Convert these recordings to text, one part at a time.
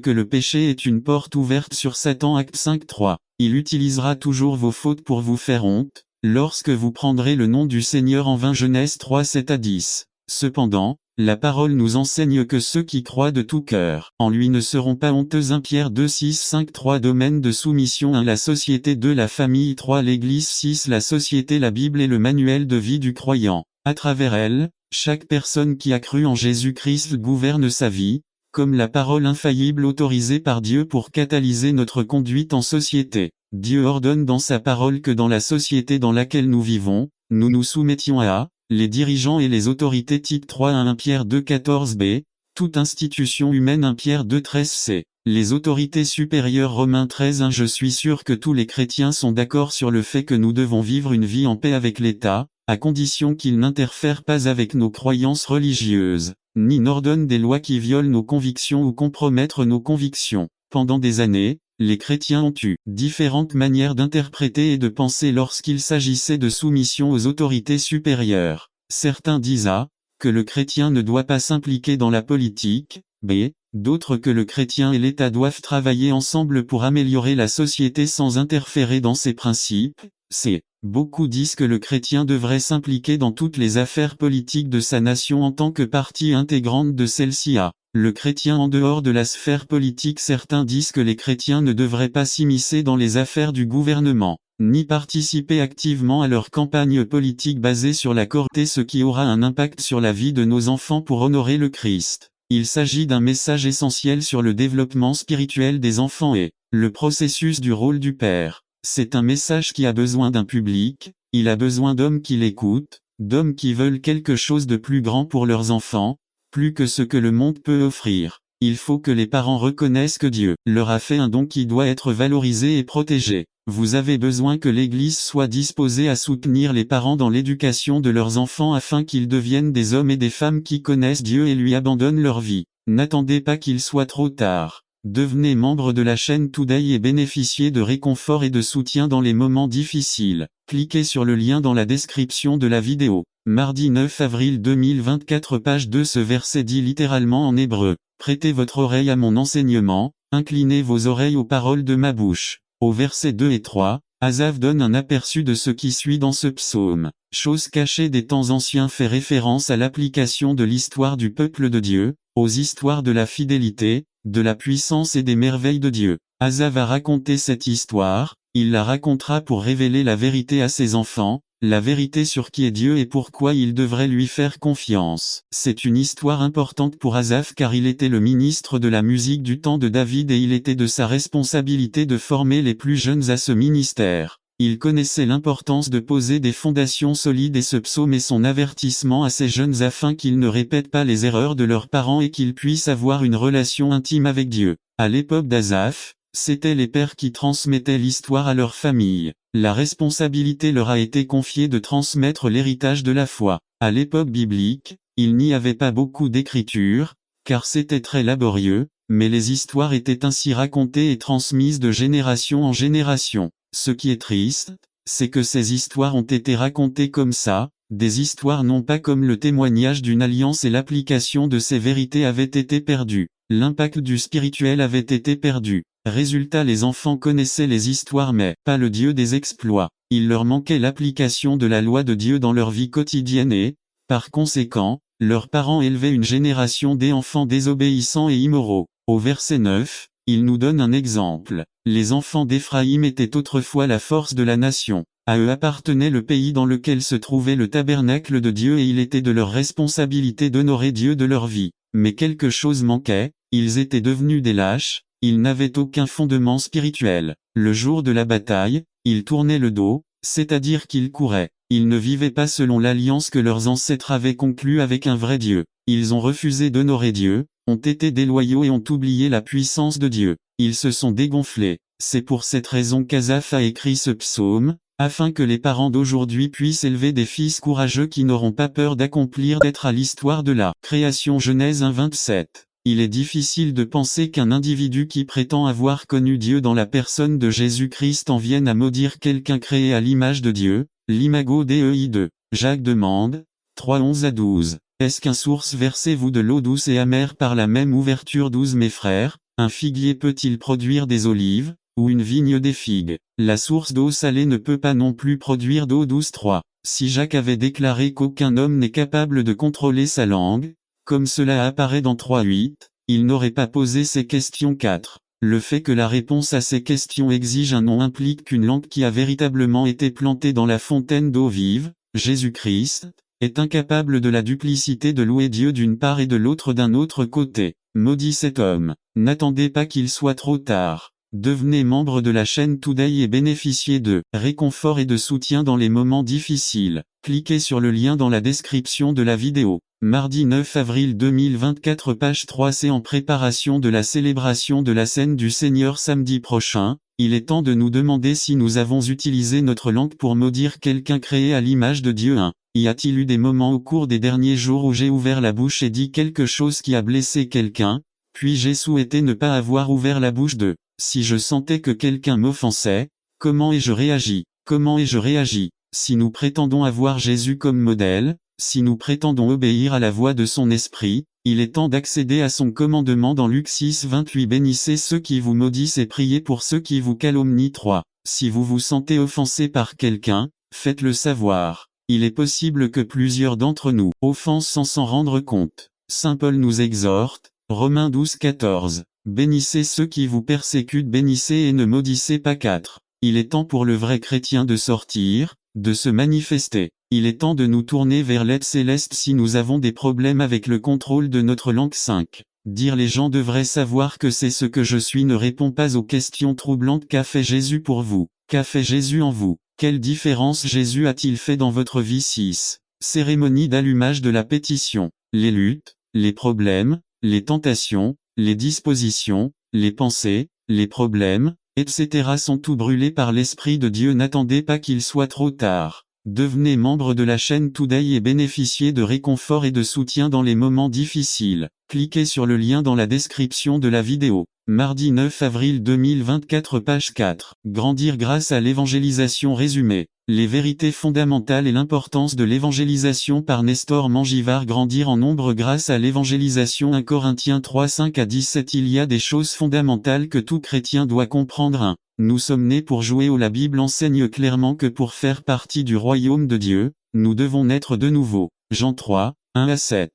que le péché est une porte ouverte sur Satan. Acte 5:3. Il utilisera toujours vos fautes pour vous faire honte, lorsque vous prendrez le nom du Seigneur en vain. Genèse 3:7-10. Cependant, la parole nous enseigne que ceux qui croient de tout cœur en lui ne seront pas honteux. 1 Pierre 2:6-5-3. Domaine de soumission. 1 La société. 2 La famille. 3 L'Église. 6 La société. La Bible est le manuel de vie du croyant. À travers elle, chaque personne qui a cru en Jésus-Christ gouverne sa vie, comme la parole infaillible autorisée par Dieu pour catalyser notre conduite en société. Dieu ordonne dans sa parole que dans la société dans laquelle nous vivons, nous nous soumettions à les dirigeants et les autorités. Titre 3 à 1 Pierre 2:14b, toute institution humaine. 1 Pierre 2:13c, les autorités supérieures. Romains 13:1. Je suis sûr que tous les chrétiens sont d'accord sur le fait que nous devons vivre une vie en paix avec l'État, à condition qu'il n'interfère pas avec nos croyances religieuses, ni n'ordonne des lois qui violent nos convictions ou compromettent nos convictions. Pendant des années, les chrétiens ont eu différentes manières d'interpréter et de penser lorsqu'il s'agissait de soumission aux autorités supérieures. Certains disent A, que le chrétien ne doit pas s'impliquer dans la politique, B, d'autres que le chrétien et l'État doivent travailler ensemble pour améliorer la société sans interférer dans ses principes, C. Beaucoup disent que le chrétien devrait s'impliquer dans toutes les affaires politiques de sa nation en tant que partie intégrante de celle-ci. A. Le chrétien en dehors de la sphère politique. Certains disent que les chrétiens ne devraient pas s'immiscer dans les affaires du gouvernement, ni participer activement à leur campagne politique basée sur la corruption, ce qui aura un impact sur la vie de nos enfants pour honorer le Christ. Il s'agit d'un message essentiel sur le développement spirituel des enfants et le processus du rôle du père. C'est un message qui a besoin d'un public, il a besoin d'hommes qui l'écoutent, d'hommes qui veulent quelque chose de plus grand pour leurs enfants, plus que ce que le monde peut offrir. Il faut que les parents reconnaissent que Dieu leur a fait un don qui doit être valorisé et protégé. Vous avez besoin que l'Église soit disposée à soutenir les parents dans l'éducation de leurs enfants afin qu'ils deviennent des hommes et des femmes qui connaissent Dieu et lui abandonnent leur vie. N'attendez pas qu'il soit trop tard. Devenez membre de la chaîne Today et bénéficiez de réconfort et de soutien dans les moments difficiles. Cliquez sur le lien dans la description de la vidéo. Mardi 9 avril 2024 page 2. Ce verset dit littéralement en hébreu: prêtez votre oreille à mon enseignement, inclinez vos oreilles aux paroles de ma bouche. Au verset 2 et 3, Asaph donne un aperçu de ce qui suit dans ce psaume. Chose cachée des temps anciens fait référence à l'application de l'histoire du peuple de Dieu, aux histoires de la fidélité, de la puissance et des merveilles de Dieu. Asaph va raconter cette histoire, il la racontera pour révéler la vérité à ses enfants, la vérité sur qui est Dieu et pourquoi ils devraient lui faire confiance. C'est une histoire importante pour Asaph car il était le ministre de la musique du temps de David et il était de sa responsabilité de former les plus jeunes à ce ministère. Il connaissait l'importance de poser des fondations solides et ce psaume est son avertissement à ces jeunes afin qu'ils ne répètent pas les erreurs de leurs parents et qu'ils puissent avoir une relation intime avec Dieu. À l'époque d'Asaph, c'étaient les pères qui transmettaient l'histoire à leur famille. La responsabilité leur a été confiée de transmettre l'héritage de la foi. À l'époque biblique, il n'y avait pas beaucoup d'écriture, car c'était très laborieux, mais les histoires étaient ainsi racontées et transmises de génération en génération. Ce qui est triste, c'est que ces histoires ont été racontées comme ça, des histoires non pas comme le témoignage d'une alliance et l'application de ces vérités avaient été perdues. L'impact du spirituel avait été perdu. Résultat, les enfants connaissaient les histoires mais pas le Dieu des exploits. Il leur manquait l'application de la loi de Dieu dans leur vie quotidienne et, par conséquent, leurs parents élevaient une génération d'enfants désobéissants et immoraux. Au verset 9, il nous donne un exemple. Les enfants d'Éphraïm étaient autrefois la force de la nation. À eux appartenait le pays dans lequel se trouvait le tabernacle de Dieu et il était de leur responsabilité d'honorer Dieu de leur vie. Mais quelque chose manquait, ils étaient devenus des lâches, ils n'avaient aucun fondement spirituel. Le jour de la bataille, ils tournaient le dos, c'est-à-dire qu'ils couraient. Ils ne vivaient pas selon l'alliance que leurs ancêtres avaient conclue avec un vrai Dieu. Ils ont refusé d'honorer Dieu, ont été déloyaux et ont oublié la puissance de Dieu. Ils se sont dégonflés. C'est pour cette raison qu'Asaph a écrit ce psaume, afin que les parents d'aujourd'hui puissent élever des fils courageux qui n'auront pas peur d'accomplir d'être à l'histoire de la création. Genèse 1:27. Il est difficile de penser qu'un individu qui prétend avoir connu Dieu dans la personne de Jésus-Christ en vienne à maudire quelqu'un créé à l'image de Dieu, l'imago Dei 2. Jacques demande, 3:11-12. Est-ce qu'un source versez-vous de l'eau douce et amère par la même ouverture 12 Mes frères, Un figuier peut-il produire des olives, ou une vigne des figues? La source d'eau salée ne peut pas non plus produire d'eau douce. 3. Si Jacques avait déclaré qu'aucun homme n'est capable de contrôler sa langue, comme cela apparaît dans 3.8, il n'aurait pas posé ces questions. 4. Le fait que la réponse à ces questions exige un nom implique qu'une langue qui a véritablement été plantée dans la fontaine d'eau vive, Jésus-Christ, est incapable de la duplicité de louer Dieu d'une part et de l'autre d'un autre côté. Maudit cet homme. N'attendez pas qu'il soit trop tard. Devenez membre de la chaîne Today et bénéficiez de réconfort et de soutien dans les moments difficiles. Cliquez sur le lien dans la description de la vidéo. Mardi 9 avril 2024 page 3c. En préparation de la célébration de la scène du Seigneur samedi prochain, il est temps de nous demander si nous avons utilisé notre langue pour maudire quelqu'un créé à l'image de Dieu. 1. Y a-t-il eu des moments au cours des derniers jours où j'ai ouvert la bouche et dit quelque chose qui a blessé quelqu'un, puis j'ai souhaité ne pas avoir ouvert la bouche? 2. Si je sentais que quelqu'un m'offensait, comment ai-je réagi? Comment ai-je réagi? Si nous prétendons avoir Jésus comme modèle, si nous prétendons obéir à la voix de son esprit, il est temps d'accéder à son commandement dans Luc 6:28. Bénissez ceux qui vous maudissent et priez pour ceux qui vous calomnient. 3. Si vous vous sentez offensé par quelqu'un, faites-le savoir. Il est possible que plusieurs d'entre nous offensent sans s'en rendre compte. Saint Paul nous exhorte, Romains 12:14. Bénissez ceux qui vous persécutent, bénissez et ne maudissez pas. 4. Il est temps pour le vrai chrétien de sortir, de se manifester. Il est temps de nous tourner vers l'aide céleste si nous avons des problèmes avec le contrôle de notre langue. 5. Dire les gens devraient savoir que c'est ce que je suis ne répond pas aux questions troublantes. Qu'a fait Jésus pour vous? Qu'a fait Jésus en vous? Quelle différence Jésus a-t-il fait dans votre vie? 6. Cérémonie d'allumage de la pétition. Les luttes, les problèmes, les tentations, les dispositions, les pensées, les problèmes, etc. sont tout brûlés par l'Esprit de Dieu. N'attendez pas qu'il soit trop tard. Devenez membre de la chaîne Today et bénéficiez de réconfort et de soutien dans les moments difficiles. Cliquez sur le lien dans la description de la vidéo. Mardi 9 avril 2024 page 4. Grandir grâce à l'évangélisation résumée. Les vérités fondamentales et l'importance de l'évangélisation par Nestor Mangivard. Grandir en nombre grâce à l'évangélisation. 1 Corinthiens 3:5-17. Il y a des choses fondamentales que tout chrétien doit comprendre. 1. Nous sommes nés pour jouer au. La Bible enseigne clairement que pour faire partie du royaume de Dieu, nous devons naître de nouveau. Jean 3, 1-7.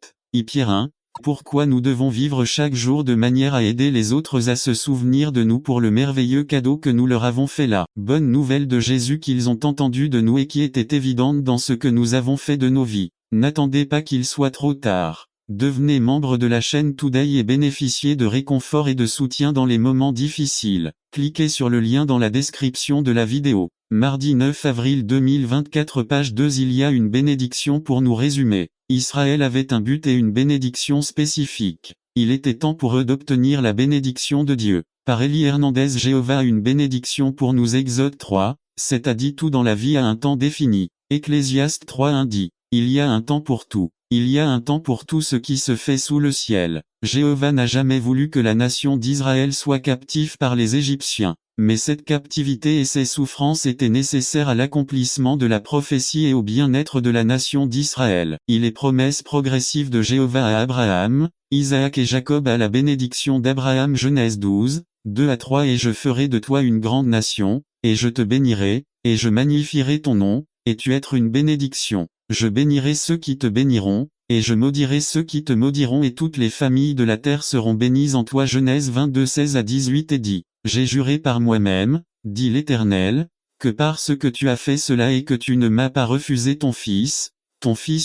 Pierre 1. Pourquoi nous devons vivre chaque jour de manière à aider les autres à se souvenir de nous pour le merveilleux cadeau que nous leur avons fait. La bonne nouvelle de Jésus qu'ils ont entendu de nous et qui était évidente dans ce que nous avons fait de nos vies. N'attendez pas qu'il soit trop tard. Devenez membre de la chaîne Today et bénéficiez de réconfort et de soutien dans les moments difficiles. Cliquez sur le lien dans la description de la vidéo. Mardi 9 avril 2024 page 2. Il y a une bénédiction pour nous résumer. Israël avait un but et une bénédiction spécifique. Il était temps pour eux d'obtenir la bénédiction de Dieu. Par Elie Hernandez. Jéhovah a une bénédiction pour nous. Exode 3, 7 a dit tout dans la vie a un temps défini. Ecclésiaste 3:1 dit, il y a un temps pour tout. Il y a un temps pour tout ce qui se fait sous le ciel. Jéhovah n'a jamais voulu que la nation d'Israël soit captive par les Égyptiens. Mais cette captivité et ces souffrances étaient nécessaires à l'accomplissement de la prophétie et au bien-être de la nation d'Israël. Il est promesse progressive de Jéhovah à Abraham, Isaac et Jacob à la bénédiction d'Abraham. Genèse 12, 2-3. Et je ferai de toi une grande nation, et je te bénirai, et je magnifierai ton nom, et tu être une bénédiction. Je bénirai ceux qui te béniront, et je maudirai ceux qui te maudiront et toutes les familles de la terre seront bénies en toi. Genèse 22, 16-18. Et dit, j'ai juré par moi-même, dit l'Éternel, que parce que tu as fait cela et que tu ne m'as pas refusé ton fils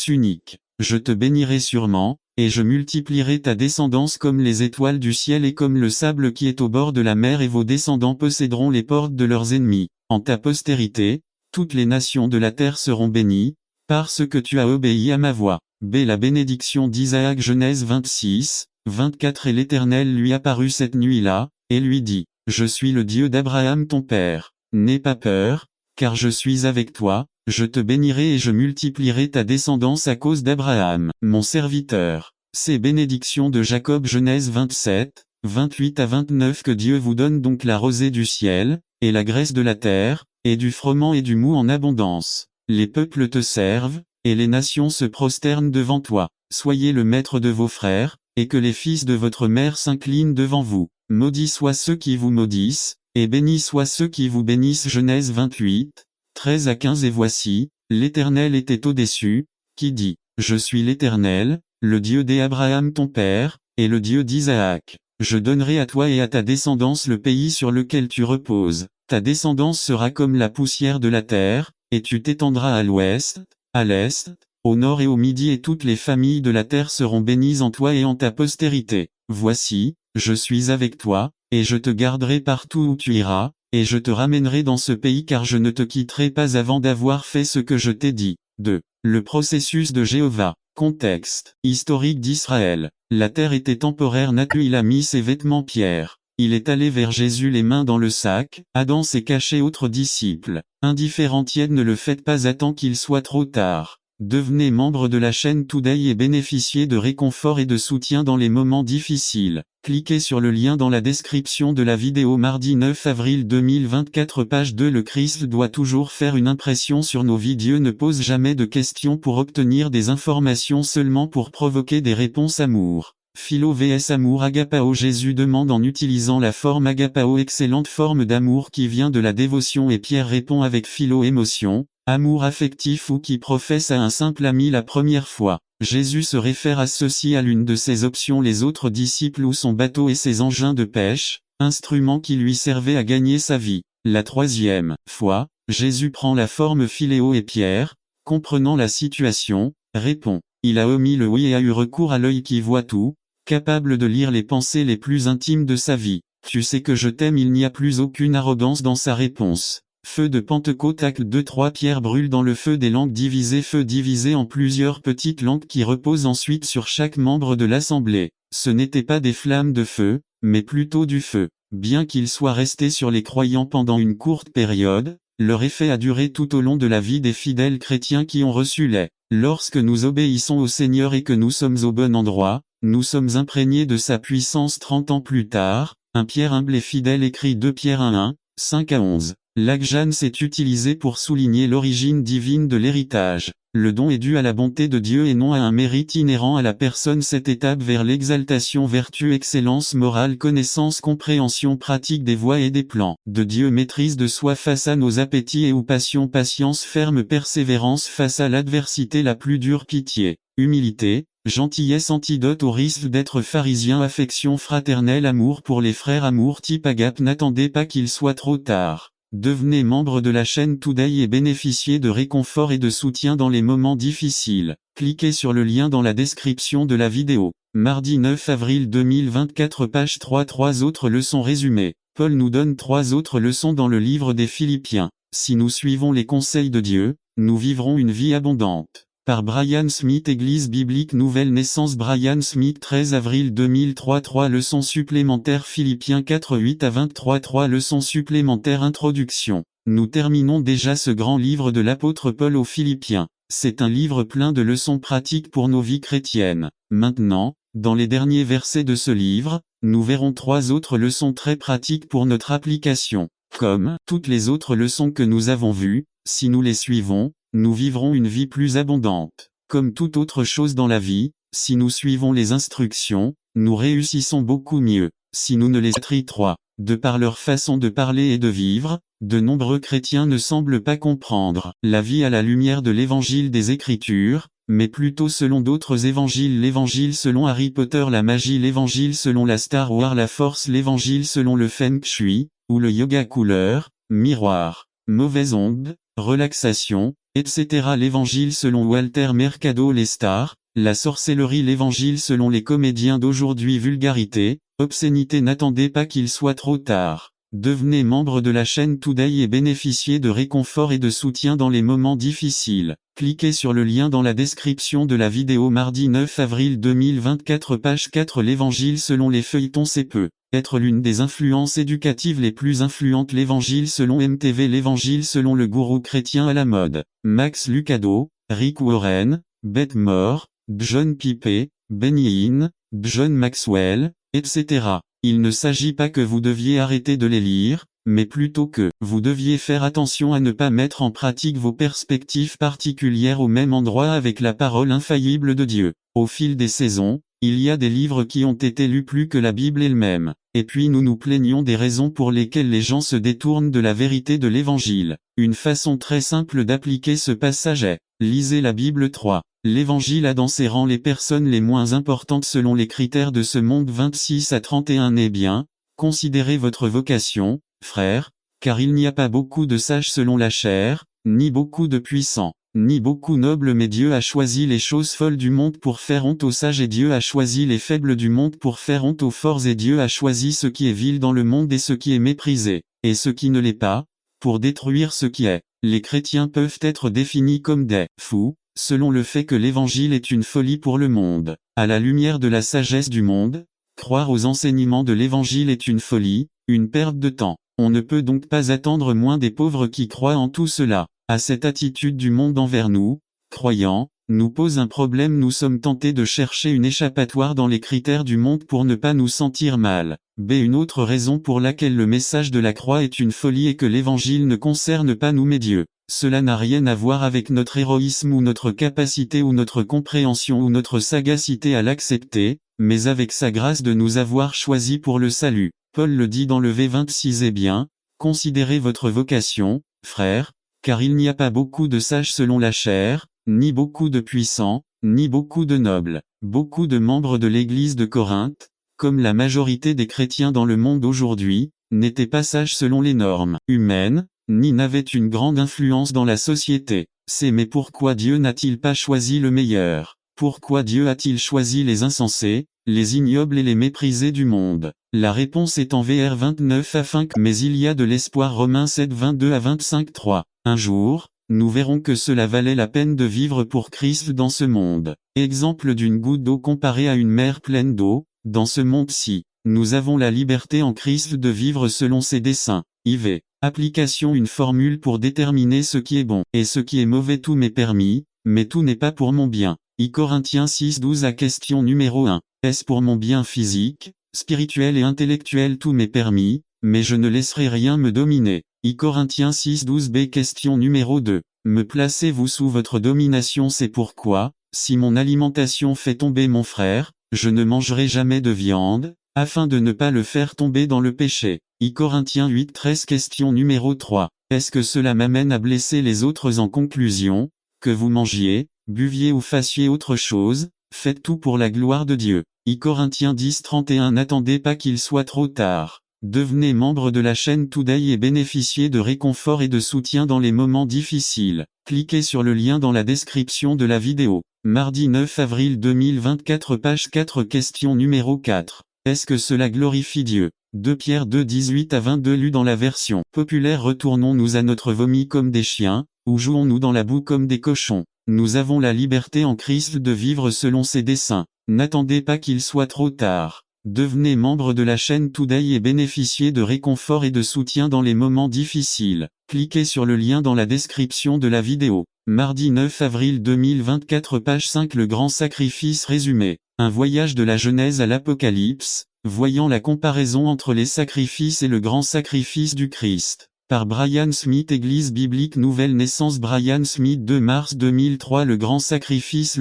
unique, je te bénirai sûrement, et je multiplierai ta descendance comme les étoiles du ciel et comme le sable qui est au bord de la mer, et vos descendants posséderont les portes de leurs ennemis. En ta postérité, toutes les nations de la terre seront bénies, parce que tu as obéi à ma voix. La bénédiction d'Isaac. Genèse 26, 24. Et l'Éternel lui apparut cette nuit-là, et lui dit, je suis le Dieu d'Abraham ton père. N'aie pas peur, car je suis avec toi, je te bénirai et je multiplierai ta descendance à cause d'Abraham, mon serviteur. Ces bénédictions de Jacob. Genèse 27, 28-29. Que Dieu vous donne donc la rosée du ciel, et la graisse de la terre, et du froment et du mou en abondance. Les peuples te servent, et les nations se prosternent devant toi. Soyez le maître de vos frères, et que les fils de votre mère s'inclinent devant vous. Maudits soient ceux qui vous maudissent, et bénis soient ceux qui vous bénissent. Genèse 28, 13 à 15. Et voici, l'Éternel était au-dessus, qui dit, Je suis l'Éternel, le Dieu d'Abraham ton père, et le Dieu d'Isaac. Je donnerai à toi et à ta descendance le pays sur lequel tu reposes. Ta descendance sera comme la poussière de la terre, et tu t'étendras à l'ouest, à l'est, au nord et au midi, et toutes les familles de la terre seront bénies en toi et en ta postérité. Voici, je suis avec toi, et je te garderai partout où tu iras, et je te ramènerai dans ce pays, car je ne te quitterai pas avant d'avoir fait ce que je t'ai dit. 2. Le processus de Jéhovah. Contexte historique d'Israël. La terre était temporaire. Il a mis ses vêtements pierre. Il est allé vers Jésus les mains dans le sac. Adam s'est caché. Autres disciples. Indifférentiels, ne le faites pas, attends qu'il soit trop tard. Devenez membre de la chaîne Today et bénéficiez de réconfort et de soutien dans les moments difficiles. Cliquez sur le lien dans la description de la vidéo. Mardi 9 avril 2024, page 2. Le Christ doit toujours faire une impression sur nos vies. Dieu ne pose jamais de questions pour obtenir des informations, seulement pour provoquer des réponses. Amour. Philo vs amour agapao. Jésus demande en utilisant la forme agapao, excellente forme d'amour qui vient de la dévotion, et Pierre répond avec philo, émotion, amour affectif ou qui professe à un simple ami la première fois. Jésus se réfère à ceci à l'une de ses options, les autres disciples ou son bateau et ses engins de pêche, instruments qui lui servaient à gagner sa vie. La troisième fois, Jésus prend la forme philéo et Pierre, comprenant la situation, répond. Il a omis le oui et a eu recours à l'œil qui voit tout, capable de lire les pensées les plus intimes de sa vie. Tu sais que je t'aime. Il n'y a plus aucune arrogance dans sa réponse. Feu de Pentecôte. Acte 2-3. Pierre brûle dans le feu des langues divisées. Feu divisé en plusieurs petites langues qui reposent ensuite sur chaque membre de l'assemblée. Ce n'étaient pas des flammes de feu, mais plutôt du feu. Bien qu'il soit resté sur les croyants pendant une courte période, leur effet a duré tout au long de la vie des fidèles chrétiens qui ont reçu les. Lorsque nous obéissons au Seigneur et que nous sommes au bon endroit, nous sommes imprégnés de sa puissance. 30 ans plus tard, un Pierre humble et fidèle écrit 2 Pierre 1, 5 à 11. L'Agjans est utilisé pour souligner l'origine divine de l'héritage. Le don est dû à la bonté de Dieu et non à un mérite inhérent à la personne. Cette étape vers l'exaltation, vertu, excellence morale, connaissance, compréhension pratique des voies et des plans de Dieu, maîtrise de soi face à nos appétits et ou passions, patience ferme, persévérance face à l'adversité la plus dure, pitié, humilité, gentillesse, antidote au risque d'être pharisien, affection fraternelle, amour pour les frères, amour type agape. N'attendez pas qu'il soit trop tard. Devenez membre de la chaîne Today et bénéficiez de réconfort et de soutien dans les moments difficiles. Cliquez sur le lien dans la description de la vidéo. Mardi 9 avril 2024, page 3. 3 autres leçons résumées. Paul nous donne 3 autres leçons dans le livre des Philippiens. Si nous suivons les conseils de Dieu, nous vivrons une vie abondante. Par Brian Smith, Église biblique Nouvelle Naissance. Brian Smith, 13 avril 2003. 3 leçons supplémentaires. Philippiens 4, 8 à 23. 3 leçons supplémentaires. Introduction. Nous terminons déjà ce grand livre de l'apôtre Paul aux Philippiens. C'est un livre plein de leçons pratiques pour nos vies chrétiennes. Maintenant, dans les derniers versets de ce livre, nous verrons 3 autres leçons très pratiques pour notre application. Comme toutes les autres leçons que nous avons vues, si nous les suivons, nous vivrons une vie plus abondante. Comme toute autre chose dans la vie, si nous suivons les instructions, nous réussissons beaucoup mieux. Si nous ne les 3. De par leur façon de parler et de vivre, de nombreux chrétiens ne semblent pas comprendre la vie à la lumière de l'évangile des Écritures, mais plutôt selon d'autres évangiles. L'évangile selon Harry Potter, la magie, l'évangile selon la Star Wars, la force, l'évangile selon le Feng Shui, ou le yoga couleur, miroir, mauvaise onde, relaxation, etc. L'évangile selon Walter Mercado, les stars, la sorcellerie, l'évangile selon les comédiens d'aujourd'hui, vulgarité, obscénité. N'attendez pas qu'il soit trop tard. Devenez membre de la chaîne Today et bénéficiez de réconfort et de soutien dans les moments difficiles. Cliquez sur le lien dans la description de la vidéo. Mardi 9 avril 2024, page 4. L'évangile selon les feuilletons, c'est peut être l'une des influences éducatives les plus influentes. L'évangile selon MTV, l'évangile selon le gourou chrétien à la mode, Max Lucado, Rick Warren, Beth Moore, John Piper, Benny Hinn, John Maxwell, etc. Il ne s'agit pas que vous deviez arrêter de les lire, mais plutôt que vous deviez faire attention à ne pas mettre en pratique vos perspectives particulières au même endroit avec la parole infaillible de Dieu. Au fil des saisons, il y a des livres qui ont été lus plus que la Bible elle-même. et puis nous nous plaignons des raisons pour lesquelles les gens se détournent de la vérité de l'Évangile. Une façon très simple d'appliquer ce passage est, lisez la Bible 3. L'Évangile a dans ses rangs les personnes les moins importantes selon les critères de ce monde 26 à 31. Eh bien, considérez votre vocation, frères, car il n'y a pas beaucoup de sages selon la chair, ni beaucoup de puissants, ni beaucoup nobles, mais Dieu a choisi les choses folles du monde pour faire honte aux sages, et Dieu a choisi les faibles du monde pour faire honte aux forts, et Dieu a choisi ce qui est vil dans le monde et ce qui est méprisé, et ce qui ne l'est pas, pour détruire ce qui est. Les chrétiens peuvent être définis comme des fous, selon le fait que l'Évangile est une folie pour le monde. À la lumière de la sagesse du monde, croire aux enseignements de l'Évangile est une folie, une perte de temps. On ne peut donc pas attendre moins des pauvres qui croient en tout cela. À cette attitude du monde envers nous, croyants, nous pose un problème. Nous sommes tentés de chercher une échappatoire dans les critères du monde pour ne pas nous sentir mal. Une autre raison pour laquelle le message de la croix est une folie est que l'Évangile ne concerne pas nous mais Dieu. Cela n'a rien à voir avec notre héroïsme ou notre capacité ou notre compréhension ou notre sagacité à l'accepter, mais avec sa grâce de nous avoir choisis pour le salut. Paul le dit dans le V26. Eh bien, considérez votre vocation, frères, car il n'y a pas beaucoup de sages selon la chair, ni beaucoup de puissants, ni beaucoup de nobles. Beaucoup de membres de l'église de Corinthe, comme la majorité des chrétiens dans le monde aujourd'hui, n'étaient pas sages selon les normes humaines, ni n'avaient une grande influence dans la société. Mais pourquoi Dieu n'a-t-il pas choisi le meilleur? Pourquoi Dieu a-t-il choisi les insensés, les ignobles et les méprisés du monde? La réponse est en Vr 29 afin que mais il y a de l'espoir. Romains 7 22 à 25 3. Un jour, nous verrons que cela valait la peine de vivre pour Christ dans ce monde. Exemple d'une goutte d'eau comparée à une mer pleine d'eau, dans ce monde-ci, nous avons la liberté en Christ de vivre selon ses desseins. IV. Application. Une formule pour déterminer ce qui est bon et ce qui est mauvais. Tout m'est permis, mais tout n'est pas pour mon bien. Corinthiens 6 12 à question numéro 1. Est-ce pour mon bien physique, spirituel et intellectuel? Tout m'est permis, mais je ne laisserai rien me dominer. Corinthiens 6 12 b. Question numéro 2. Me placez-vous sous votre domination? C'est pourquoi, si mon alimentation fait tomber mon frère, je ne mangerai jamais de viande, afin de ne pas le faire tomber dans le péché. Corinthiens 8 13. Question numéro 3. Est-ce que cela m'amène à blesser les autres? En conclusion, que vous mangiez, buviez ou fassiez autre chose, faites tout pour la gloire de Dieu. Corinthiens 10 31. N'attendez pas qu'il soit trop tard. Devenez membre de la chaîne Today et bénéficiez de réconfort et de soutien dans les moments difficiles. Cliquez sur le lien dans la description de la vidéo. Mardi 9 avril 2024, page 4. Question numéro 4. Est-ce que cela glorifie Dieu? 2 Pierre 2 18 à 22. Lu dans la version populaire. Retournons-nous à notre vomi comme des chiens, ou jouons-nous dans la boue comme des cochons? Nous avons la liberté en Christ de vivre selon ses desseins. N'attendez pas qu'il soit trop tard. Devenez membre de la chaîne Today et bénéficiez de réconfort et de soutien dans les moments difficiles. Cliquez sur le lien dans la description de la vidéo. Mardi 9 avril 2024, page 5. Le grand sacrifice résumé. Un voyage de la Genèse à l'Apocalypse, voyant la comparaison entre les sacrifices et le grand sacrifice du Christ. Par Brian Smith. Église biblique Nouvelle Naissance. Brian Smith, 2 mars 2003. Le grand sacrifice.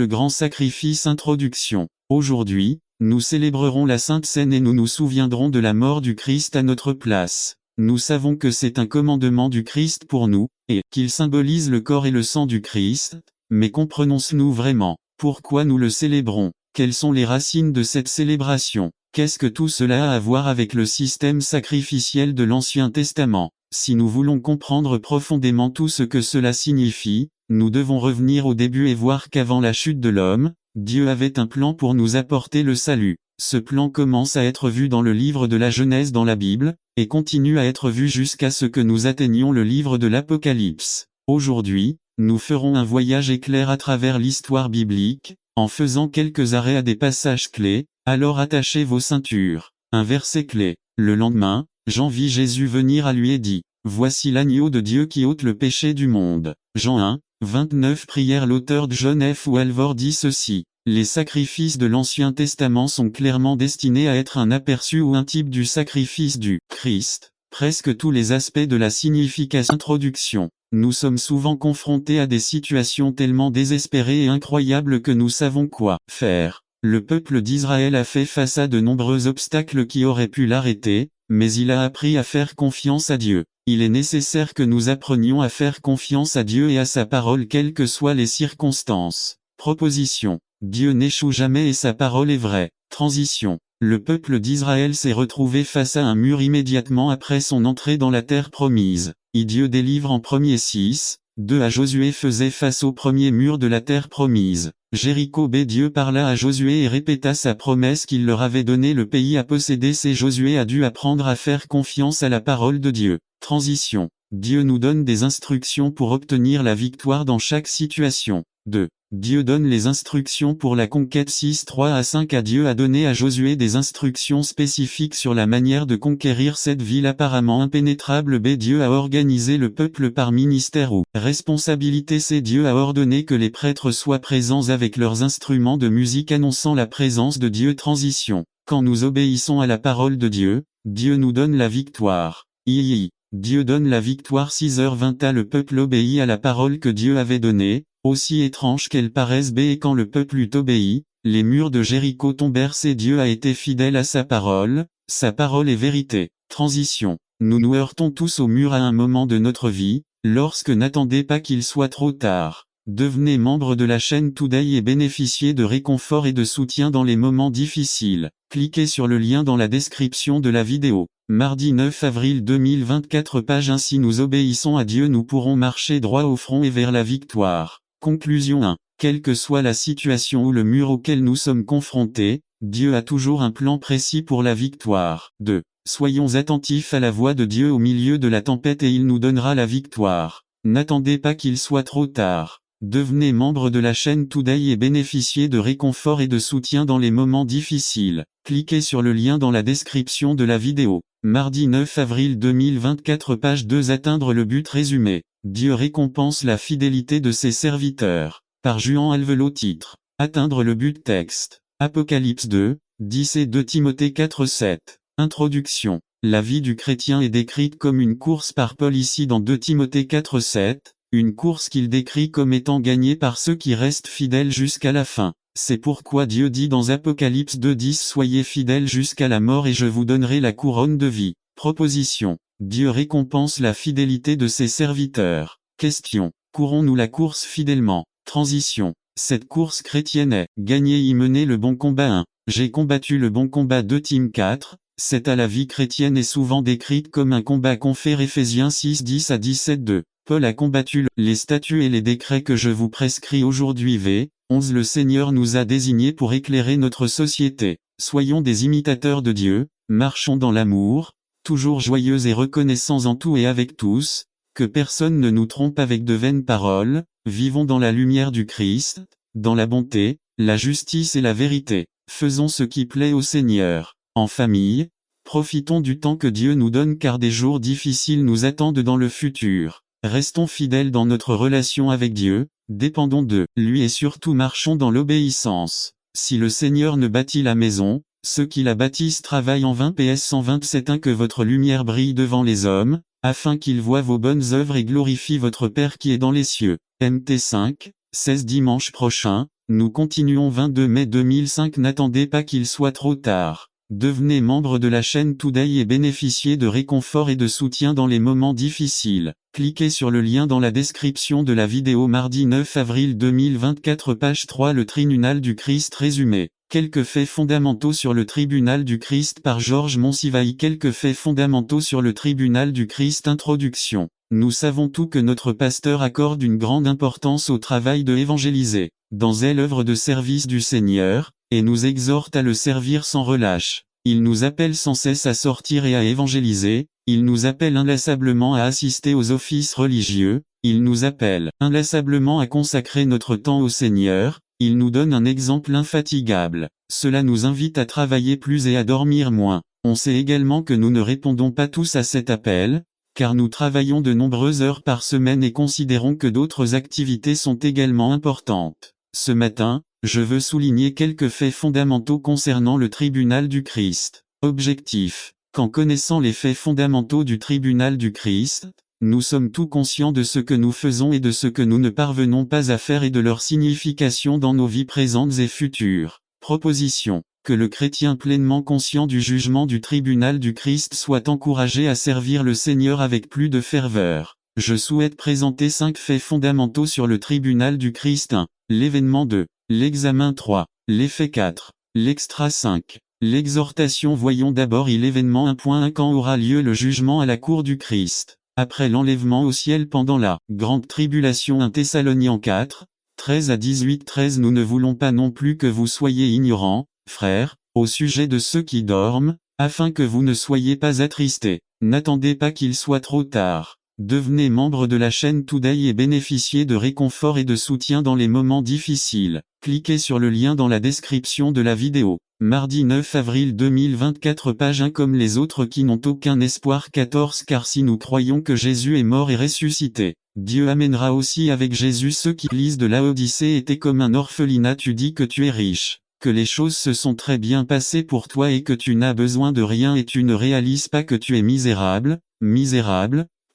Introduction. Aujourd'hui, nous célébrerons la Sainte Seine et nous nous souviendrons de la mort du Christ à notre place. Nous savons que c'est un commandement du Christ pour nous, et qu'il symbolise le corps et le sang du Christ, mais comprenons-nous vraiment pourquoi nous le célébrons? Quelles sont les racines de cette célébration? Qu'est-ce que tout cela a à voir avec le système sacrificiel de l'Ancien Testament? Si nous voulons comprendre profondément tout ce que cela signifie, nous devons revenir au début et voir qu'avant la chute de l'homme, Dieu avait un plan pour nous apporter le salut. Ce plan commence à être vu dans le livre de la Genèse dans la Bible, et continue à être vu jusqu'à ce que nous atteignions le livre de l'Apocalypse. Aujourd'hui, nous ferons un voyage éclair à travers l'histoire biblique, en faisant quelques arrêts à des passages clés. Alors attachez vos ceintures. Un verset clé. Le lendemain, Jean vit Jésus venir à lui et dit: Voici l'agneau de Dieu qui ôte le péché du monde. Jean 1, 29. Prière. L'auteur John F. Walvoord dit ceci: les sacrifices de l'Ancien Testament sont clairement destinés à être un aperçu ou un type du sacrifice du Christ. Presque tous les aspects de la signification. Introduction. Nous sommes souvent confrontés à des situations tellement désespérées et incroyables que nous savons quoi faire. Le peuple d'Israël a fait face à de nombreux obstacles qui auraient pu l'arrêter, mais il a appris à faire confiance à Dieu. Il est nécessaire que nous apprenions à faire confiance à Dieu et à sa parole quelles que soient les circonstances. Proposition. Dieu n'échoue jamais et sa parole est vraie. Transition. Le peuple d'Israël s'est retrouvé face à un mur immédiatement après son entrée dans la terre promise. Et Dieu délivre en 1er 6, 2 à Josué faisait face au premier mur de la terre promise. Jéricho b. Dieu parla à Josué et répéta sa promesse qu'il leur avait donné le pays à posséder. C'est Josué a dû apprendre à faire confiance à la parole de Dieu. Transition. Dieu nous donne des instructions pour obtenir la victoire dans chaque situation. 2. Dieu donne les instructions pour la conquête 6 3 à 5 à Dieu a donné à Josué des instructions spécifiques sur la manière de conquérir cette ville apparemment impénétrable. B. Dieu a organisé le peuple par ministère ou responsabilité. C. Dieu a ordonné que les prêtres soient présents avec leurs instruments de musique annonçant la présence de Dieu. Transition. Quand nous obéissons à la parole de Dieu, Dieu nous donne la victoire. Dieu donne la victoire 6h20 le peuple obéit à la parole que Dieu avait donnée, aussi étrange qu'elle paraisse. B. Et quand le peuple eut obéi, les murs de Jéricho tombèrent. C. Dieu a été fidèle à sa parole est vérité. Transition. Nous nous heurtons tous au mur à un moment de notre vie, lorsque n'attendez pas qu'il soit trop tard. Devenez membre de la chaîne Today et bénéficiez de réconfort et de soutien dans les moments difficiles. Cliquez sur le lien dans la description de la vidéo. Mardi 9 avril 2024 page. Ainsi nous obéissons à Dieu, nous pourrons marcher droit au front et vers la victoire. Conclusion 1. Quelle que soit la situation ou le mur auquel nous sommes confrontés, Dieu a toujours un plan précis pour la victoire. 2. Soyons attentifs à la voix de Dieu au milieu de la tempête et il nous donnera la victoire. N'attendez pas qu'il soit trop tard. Devenez membre de la chaîne Today et bénéficiez de réconfort et de soutien dans les moments difficiles. Cliquez sur le lien dans la description de la vidéo. Mardi 9 avril 2024 page 2 atteindre le but résumé. Dieu récompense la fidélité de ses serviteurs. Par Juan Alvelot titre. Atteindre le but texte. Apocalypse 2, 10 et 2 Timothée 4 7. Introduction. La vie du chrétien est décrite comme une course par Paul ici dans 2 Timothée 4 7. Une course qu'il décrit comme étant gagnée par ceux qui restent fidèles jusqu'à la fin. C'est pourquoi Dieu dit dans Apocalypse 2:10 Soyez fidèles jusqu'à la mort et je vous donnerai la couronne de vie. Proposition. Dieu récompense la fidélité de ses serviteurs. Question. Courons-nous la course fidèlement? Transition. Cette course chrétienne est gagner y mener le bon combat 1. J'ai combattu le bon combat 2 Tim 4. C'est à la vie chrétienne est souvent décrite comme un combat confère Éphésiens 6 10 à 17 2. Paul a combattu les statuts et les décrets que je vous prescris aujourd'hui. V. 11 Le Seigneur nous a désignés pour éclairer notre société. Soyons des imitateurs de Dieu, marchons dans l'amour, toujours joyeux et reconnaissants en tout et avec tous, que personne ne nous trompe avec de vaines paroles, vivons dans la lumière du Christ, dans la bonté, la justice et la vérité. Faisons ce qui plaît au Seigneur. En famille, profitons du temps que Dieu nous donne car des jours difficiles nous attendent dans le futur. Restons fidèles dans notre relation avec Dieu, dépendons de lui et surtout marchons dans l'obéissance. Si le Seigneur ne bâtit la maison, ceux qui la bâtissent travaillent en vain. PS 127 1 Que votre lumière brille devant les hommes, afin qu'ils voient vos bonnes œuvres et glorifient votre Père qui est dans les cieux. MT 5, 16 dimanche prochain, nous continuons 22 mai 2005 N'attendez pas qu'il soit trop tard. Devenez membre de la chaîne Today et bénéficiez de réconfort et de soutien dans les moments difficiles. Cliquez sur le lien dans la description de la vidéo. Mardi 9 avril 2024 page 3 Le tribunal du Christ résumé. Quelques faits fondamentaux sur le tribunal du Christ par Georges Monsivaï. Quelques faits fondamentaux sur le tribunal du Christ. Introduction. Nous savons tous que notre pasteur accorde une grande importance au travail de évangéliser, dans elle œuvre de service du Seigneur, et nous exhorte à le servir sans relâche. Il nous appelle sans cesse à sortir et à évangéliser, il nous appelle inlassablement à assister aux offices religieux, il nous appelle inlassablement à consacrer notre temps au Seigneur, il nous donne un exemple infatigable. Cela nous invite à travailler plus et à dormir moins. On sait également que nous ne répondons pas tous à cet appel, car nous travaillons de nombreuses heures par semaine et considérons que d'autres activités sont également importantes. Ce matin, je veux souligner quelques faits fondamentaux concernant le tribunal du Christ. Objectif. Qu'en connaissant les faits fondamentaux du tribunal du Christ, nous sommes tous conscients de ce que nous faisons et de ce que nous ne parvenons pas à faire et de leur signification dans nos vies présentes et futures. Proposition. Que le chrétien pleinement conscient du jugement du tribunal du Christ soit encouragé à servir le Seigneur avec plus de ferveur. Je souhaite présenter 5 faits fondamentaux sur le tribunal du Christ. 1. L'événement 2. L'examen 3. L'effet 4. L'extra 5. L'exhortation. Voyons d'abord l'événement 1.1. Quand aura lieu le jugement à la cour du Christ? Après l'enlèvement au ciel pendant la grande tribulation. 1 Thessaloniciens 4, 13 à 18. 13 Nous ne voulons pas non plus que vous soyez ignorants, frères, au sujet de ceux qui dorment, afin que vous ne soyez pas attristés. N'attendez pas qu'il soit trop tard. Devenez membre de la chaîne Today et bénéficiez de réconfort et de soutien dans les moments difficiles. Cliquez sur le lien dans la description de la vidéo. Mardi 9 avril 2024. Page 1. Comme les autres qui n'ont aucun espoir. 14 Car si nous croyons que Jésus est mort et ressuscité, Dieu amènera aussi avec Jésus ceux qui lisent de Laodicée étaient comme un orphelinat. Tu dis que tu es riche, que les choses se sont très bien passées pour toi et que tu n'as besoin de rien et tu ne réalises pas que tu es misérable,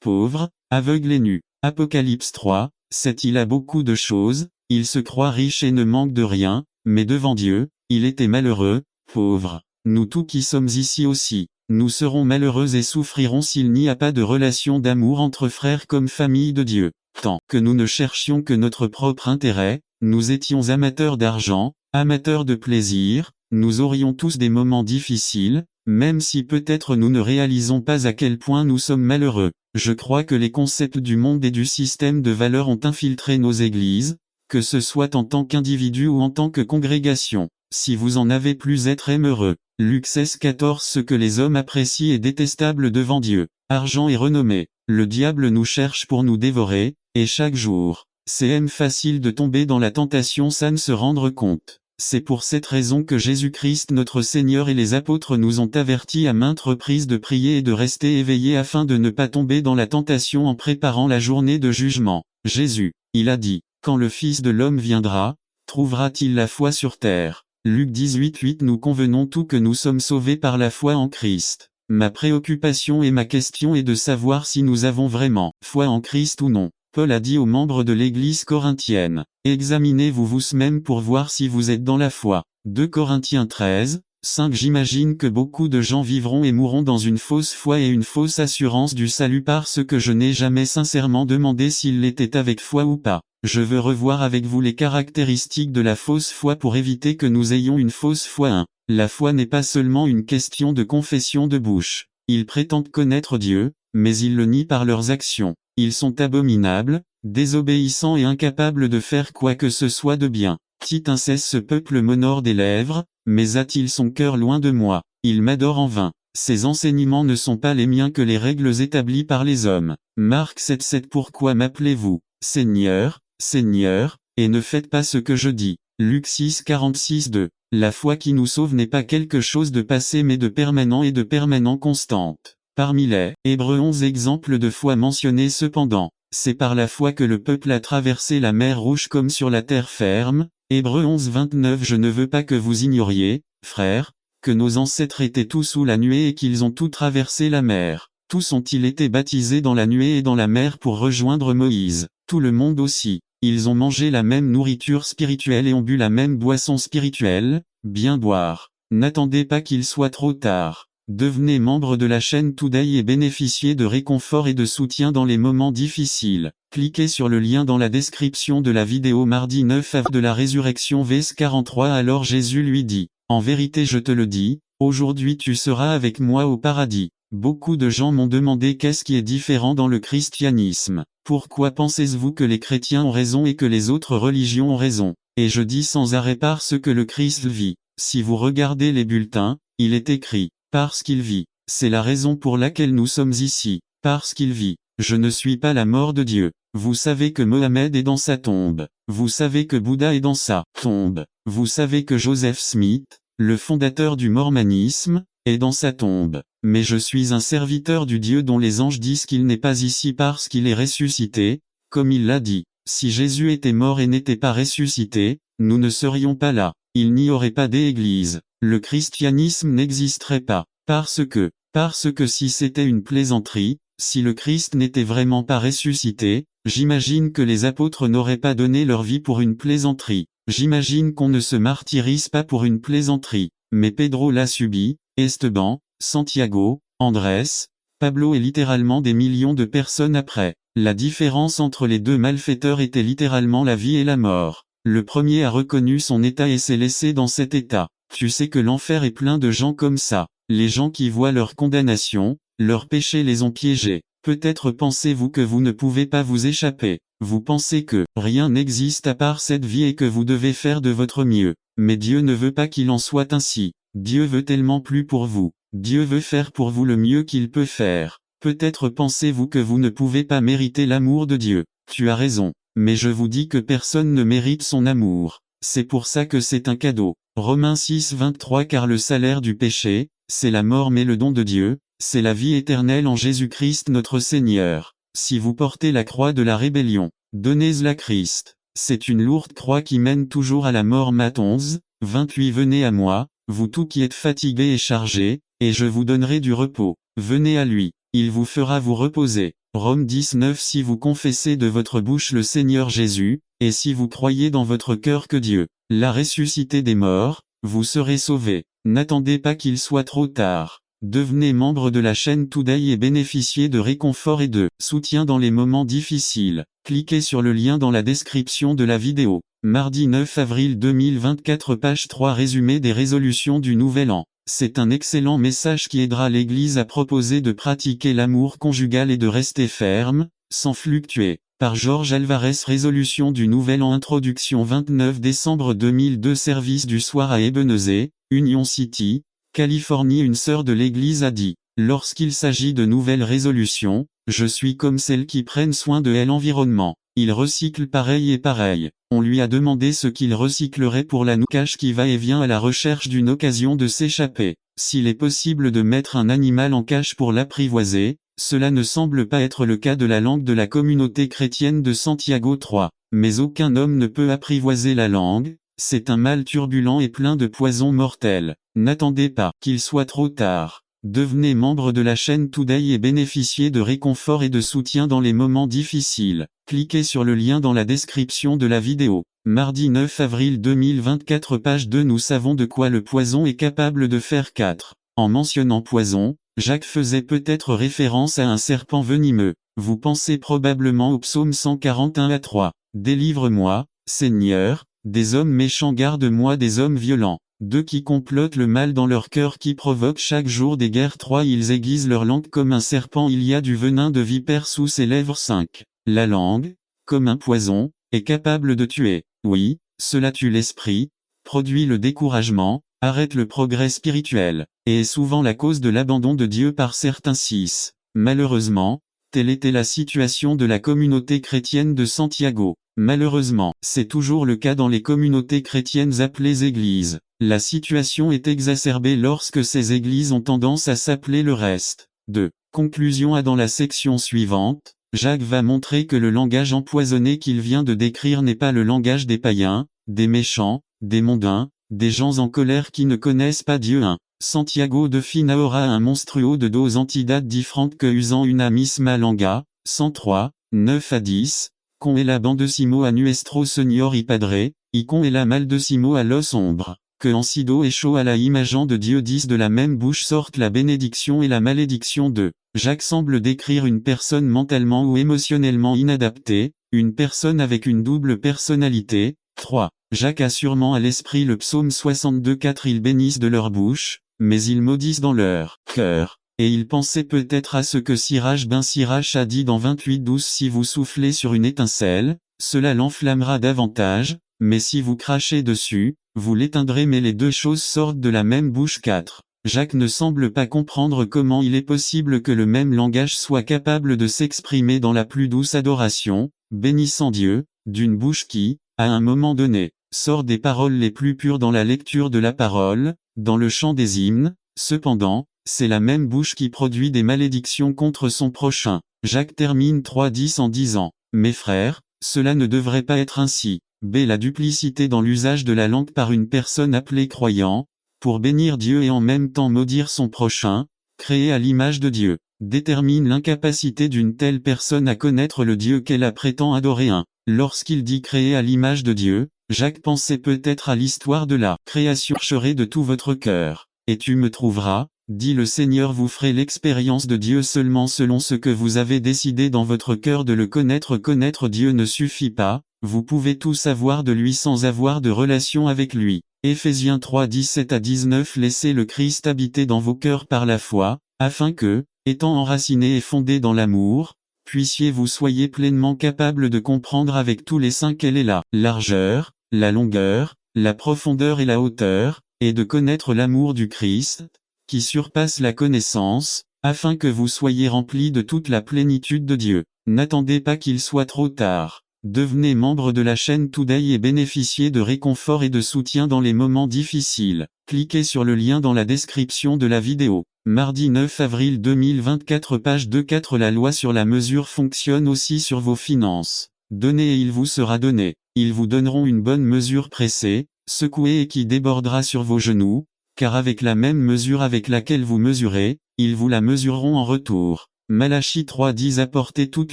pauvre, aveugle et nu. Apocalypse 3, 7 Il a beaucoup de choses, il se croit riche et ne manque de rien, mais devant Dieu, il était malheureux, pauvre. Nous tous qui sommes ici aussi, nous serons malheureux et souffrirons s'il n'y a pas de relation d'amour entre frères comme famille de Dieu. Tant que nous ne cherchions que notre propre intérêt, nous étions amateurs d'argent, amateurs de plaisir, nous aurions tous des moments difficiles, même si peut-être nous ne réalisons pas à quel point nous sommes malheureux. Je crois que les concepts du monde et du système de valeurs ont infiltré nos églises, que ce soit en tant qu'individu ou en tant que congrégation. Si vous en avez plus, être heureux. Luc 16:14 Ce que les hommes apprécient est détestable devant Dieu. Argent et renommée. Le diable nous cherche pour nous dévorer, et chaque jour, c'est facile de tomber dans la tentation sans se rendre compte. C'est pour cette raison que Jésus-Christ notre Seigneur et les apôtres nous ont avertis à maintes reprises de prier et de rester éveillés afin de ne pas tomber dans la tentation en préparant la journée de jugement. Jésus, il a dit, quand le Fils de l'homme viendra, trouvera-t-il la foi sur terre? Luc 18:8 Nous convenons tous que nous sommes sauvés par la foi en Christ. Ma préoccupation et ma question est de savoir si nous avons vraiment foi en Christ ou non. Paul a dit aux membres de l'église corinthienne, examinez-vous vous-même pour voir si vous êtes dans la foi. 2 Corinthiens 13, 5 J'imagine que beaucoup de gens vivront et mourront dans une fausse foi et une fausse assurance du salut parce que je n'ai jamais sincèrement demandé s'ils l'étaient avec foi ou pas. Je veux revoir avec vous les caractéristiques de la fausse foi pour éviter que nous ayons une fausse foi. 1. La foi n'est pas seulement une question de confession de bouche. Ils prétendent connaître Dieu, mais ils le nient par leurs actions. Ils sont abominables, désobéissants et incapables de faire quoi que ce soit de bien. Tite 1:16 Ce peuple m'honore des lèvres, mais a-t-il son cœur loin de moi? Il m'adore en vain. Ses enseignements ne sont pas les miens que les règles établies par les hommes. Marc 7:7 Pourquoi m'appelez-vous Seigneur, Seigneur, et ne faites pas ce que je dis? Luc 6:46-2 La foi qui nous sauve n'est pas quelque chose de passé mais de permanent et de permanent constante. Parmi les Hébreux 11 exemples de foi mentionnés cependant, c'est par la foi que le peuple a traversé la mer Rouge comme sur la terre ferme. Hébreux 11:29 Je ne veux pas que vous ignoriez, frères, que nos ancêtres étaient tous sous la nuée et qu'ils ont tous traversé la mer. Tous ont-ils été baptisés dans la nuée et dans la mer pour rejoindre Moïse. Tout le monde aussi. Ils ont mangé la même nourriture spirituelle et ont bu la même boisson spirituelle, bien boire. N'attendez pas qu'il soit trop tard. Devenez membre de la chaîne Today et bénéficiez de réconfort et de soutien dans les moments difficiles. Cliquez sur le lien dans la description de la vidéo. Mardi 9 avril de la résurrection vs 43 Alors Jésus lui dit, en vérité je te le dis, aujourd'hui tu seras avec moi au paradis. Beaucoup de gens m'ont demandé qu'est-ce qui est différent dans le christianisme. Pourquoi pensez-vous que les chrétiens ont raison et que les autres religions ont raison? Et je dis sans arrêt parce que le Christ vit. Si vous regardez les bulletins, il est écrit, parce qu'il vit. C'est la raison pour laquelle nous sommes ici. Parce qu'il vit. Je ne suis pas la mort de Dieu. Vous savez que Mohamed est dans sa tombe. Vous savez que Bouddha est dans sa tombe. Vous savez que Joseph Smith, le fondateur du mormonisme, est dans sa tombe. Mais je suis un serviteur du Dieu dont les anges disent qu'il n'est pas ici parce qu'il est ressuscité, comme il l'a dit. Si Jésus était mort et n'était pas ressuscité, nous ne serions pas là. Il n'y aurait pas d'église. Le christianisme n'existerait pas. Parce que si c'était une plaisanterie, si le Christ n'était vraiment pas ressuscité, j'imagine que les apôtres n'auraient pas donné leur vie pour une plaisanterie. J'imagine qu'on ne se martyrise pas pour une plaisanterie. Mais Pedro l'a subi, Esteban, Santiago, Andrés, Pablo et littéralement des millions de personnes après. La différence entre les deux malfaiteurs était littéralement la vie et la mort. Le premier a reconnu son état et s'est laissé dans cet état. Tu sais que l'enfer est plein de gens comme ça. Les gens qui voient leur condamnation, leurs péchés les ont piégés. Peut-être pensez-vous que vous ne pouvez pas vous échapper. Vous pensez que rien n'existe à part cette vie et que vous devez faire de votre mieux. Mais Dieu ne veut pas qu'il en soit ainsi. Dieu veut tellement plus pour vous. Dieu veut faire pour vous le mieux qu'il peut faire. Peut-être pensez-vous que vous ne pouvez pas mériter l'amour de Dieu. Tu as raison. Mais je vous dis que personne ne mérite son amour. C'est pour ça que c'est un cadeau. Romains 6, 23. Car le salaire du péché, c'est la mort, mais le don de Dieu, c'est la vie éternelle en Jésus-Christ notre Seigneur. Si vous portez la croix de la rébellion, donnez-la à Christ. C'est une lourde croix qui mène toujours à la mort. Matthieu 11, 28. Venez à moi, vous tous qui êtes fatigués et chargés, et je vous donnerai du repos. Venez à lui, il vous fera vous reposer. Romains 19. Si vous confessez de votre bouche le Seigneur Jésus, et si vous croyez dans votre cœur que Dieu l'a ressuscité des morts, vous serez sauvés. N'attendez pas qu'il soit trop tard. Devenez membre de la chaîne Today et bénéficiez de réconfort et de soutien dans les moments difficiles. Cliquez sur le lien dans la description de la vidéo. Mardi 9 avril 2024, page 3. Résumé des résolutions du Nouvel An. C'est un excellent message qui aidera l'Église à proposer de pratiquer l'amour conjugal et de rester ferme, sans fluctuer. Par Georges Alvarez. Résolution du Nouvel An. Introduction 29 décembre 2002. Service du soir à Ebenezer, Union City, Californie. Une sœur de l'Église a dit: lorsqu'il s'agit de nouvelles résolutions, je suis comme celles qui prennent soin de l'environnement. Il recycle pareil et pareil. On lui a demandé ce qu'il recyclerait pour la noucache qui va et vient à la recherche d'une occasion de s'échapper. S'il est possible de mettre un animal en cage pour l'apprivoiser, cela ne semble pas être le cas de la langue de la communauté chrétienne de Santiago 3. Mais aucun homme ne peut apprivoiser la langue, c'est un mal turbulent et plein de poisons mortels. N'attendez pas qu'il soit trop tard. Devenez membre de la chaîne Today et bénéficiez de réconfort et de soutien dans les moments difficiles. Cliquez sur le lien dans la description de la vidéo. Mardi 9 avril 2024, page 2. Nous savons de quoi le poison est capable de faire. 4. En mentionnant poison, Jacques faisait peut-être référence à un serpent venimeux. Vous pensez probablement au psaume 141 à 3. Délivre-moi, Seigneur, des hommes méchants, garde-moi des hommes violents. 2. Qui complotent le mal dans leur cœur, qui provoquent chaque jour des guerres. 3. Ils aiguisent leur langue comme un serpent, il y a du venin de vipère sous ses lèvres. 5. La langue, comme un poison, est capable de tuer. Oui, cela tue l'esprit, produit le découragement, arrête le progrès spirituel, et est souvent la cause de l'abandon de Dieu par certains. 6. Malheureusement, telle était la situation de la communauté chrétienne de Santiago. Malheureusement, c'est toujours le cas dans les communautés chrétiennes appelées églises. La situation est exacerbée lorsque ces églises ont tendance à s'appeler le reste. 2. Conclusion à dans la section suivante, Jacques va montrer que le langage empoisonné qu'il vient de décrire n'est pas le langage des païens, des méchants, des mondains, des gens en colère qui ne connaissent pas Dieu. 1. Santiago de Finaora, un monstruo de dos antidate différentes que usant una misma langa. 103, 9 à 10. Con est la bandesimo a nuestro Señor y Padre, y con est la maldecimo a los ombres. Que en sido et chaud à la imageant de Dieu 10. De la même bouche sortent la bénédiction et la malédiction. 2. Jacques semble décrire une personne mentalement ou émotionnellement inadaptée, une personne avec une double personnalité. 3. Jacques a sûrement à l'esprit le psaume 62. 4. Ils bénissent de leur bouche, mais ils maudissent dans leur cœur. Et il pensait peut-être à ce que Sirach ben Sirach a dit dans 28:12. Si vous soufflez sur une étincelle, cela l'enflammera davantage, mais si vous crachez dessus, vous l'éteindrez. Mais les deux choses sortent de la même bouche. 4. Jacques ne semble pas comprendre comment il est possible que le même langage soit capable de s'exprimer dans la plus douce adoration, bénissant Dieu, d'une bouche qui, à un moment donné, sort des paroles les plus pures dans la lecture de la parole, dans le chant des hymnes. Cependant, c'est la même bouche qui produit des malédictions contre son prochain. Jacques termine 3:10 en disant: mes frères, cela ne devrait pas être ainsi. B. La duplicité dans l'usage de la langue par une personne appelée croyant, pour bénir Dieu et en même temps maudire son prochain, créé à l'image de Dieu, détermine l'incapacité d'une telle personne à connaître le Dieu qu'elle a prétend adorer. 1. Lorsqu'il dit créé à l'image de Dieu, Jacques pensait peut-être à l'histoire de la création. Cherchez de tout votre cœur, et tu me trouveras, dit le Seigneur. Vous ferez l'expérience de Dieu seulement selon ce que vous avez décidé dans votre cœur de le connaître. Connaître Dieu ne suffit pas, vous pouvez tout savoir de lui sans avoir de relation avec lui. Éphésiens 3, 17-19. Laissez le Christ habiter dans vos cœurs par la foi, afin que, étant enracinés et fondés dans l'amour, puissiez vous soyez pleinement capables de comprendre avec tous les saints quelle est la largeur, la longueur, la profondeur et la hauteur, et de connaître l'amour du Christ, qui surpasse la connaissance, afin que vous soyez remplis de toute la plénitude de Dieu. N'attendez pas qu'il soit trop tard. Devenez membre de la chaîne Today et bénéficiez de réconfort et de soutien dans les moments difficiles. Cliquez sur le lien dans la description de la vidéo. Mardi 9 avril 2024 page 2-4. La loi sur la mesure fonctionne aussi sur vos finances. Donnez et il vous sera donné. Ils vous donneront une bonne mesure pressée, secouée et qui débordera sur vos genoux, car avec la même mesure avec laquelle vous mesurez, ils vous la mesureront en retour. Malachie 3:10. Apportez toutes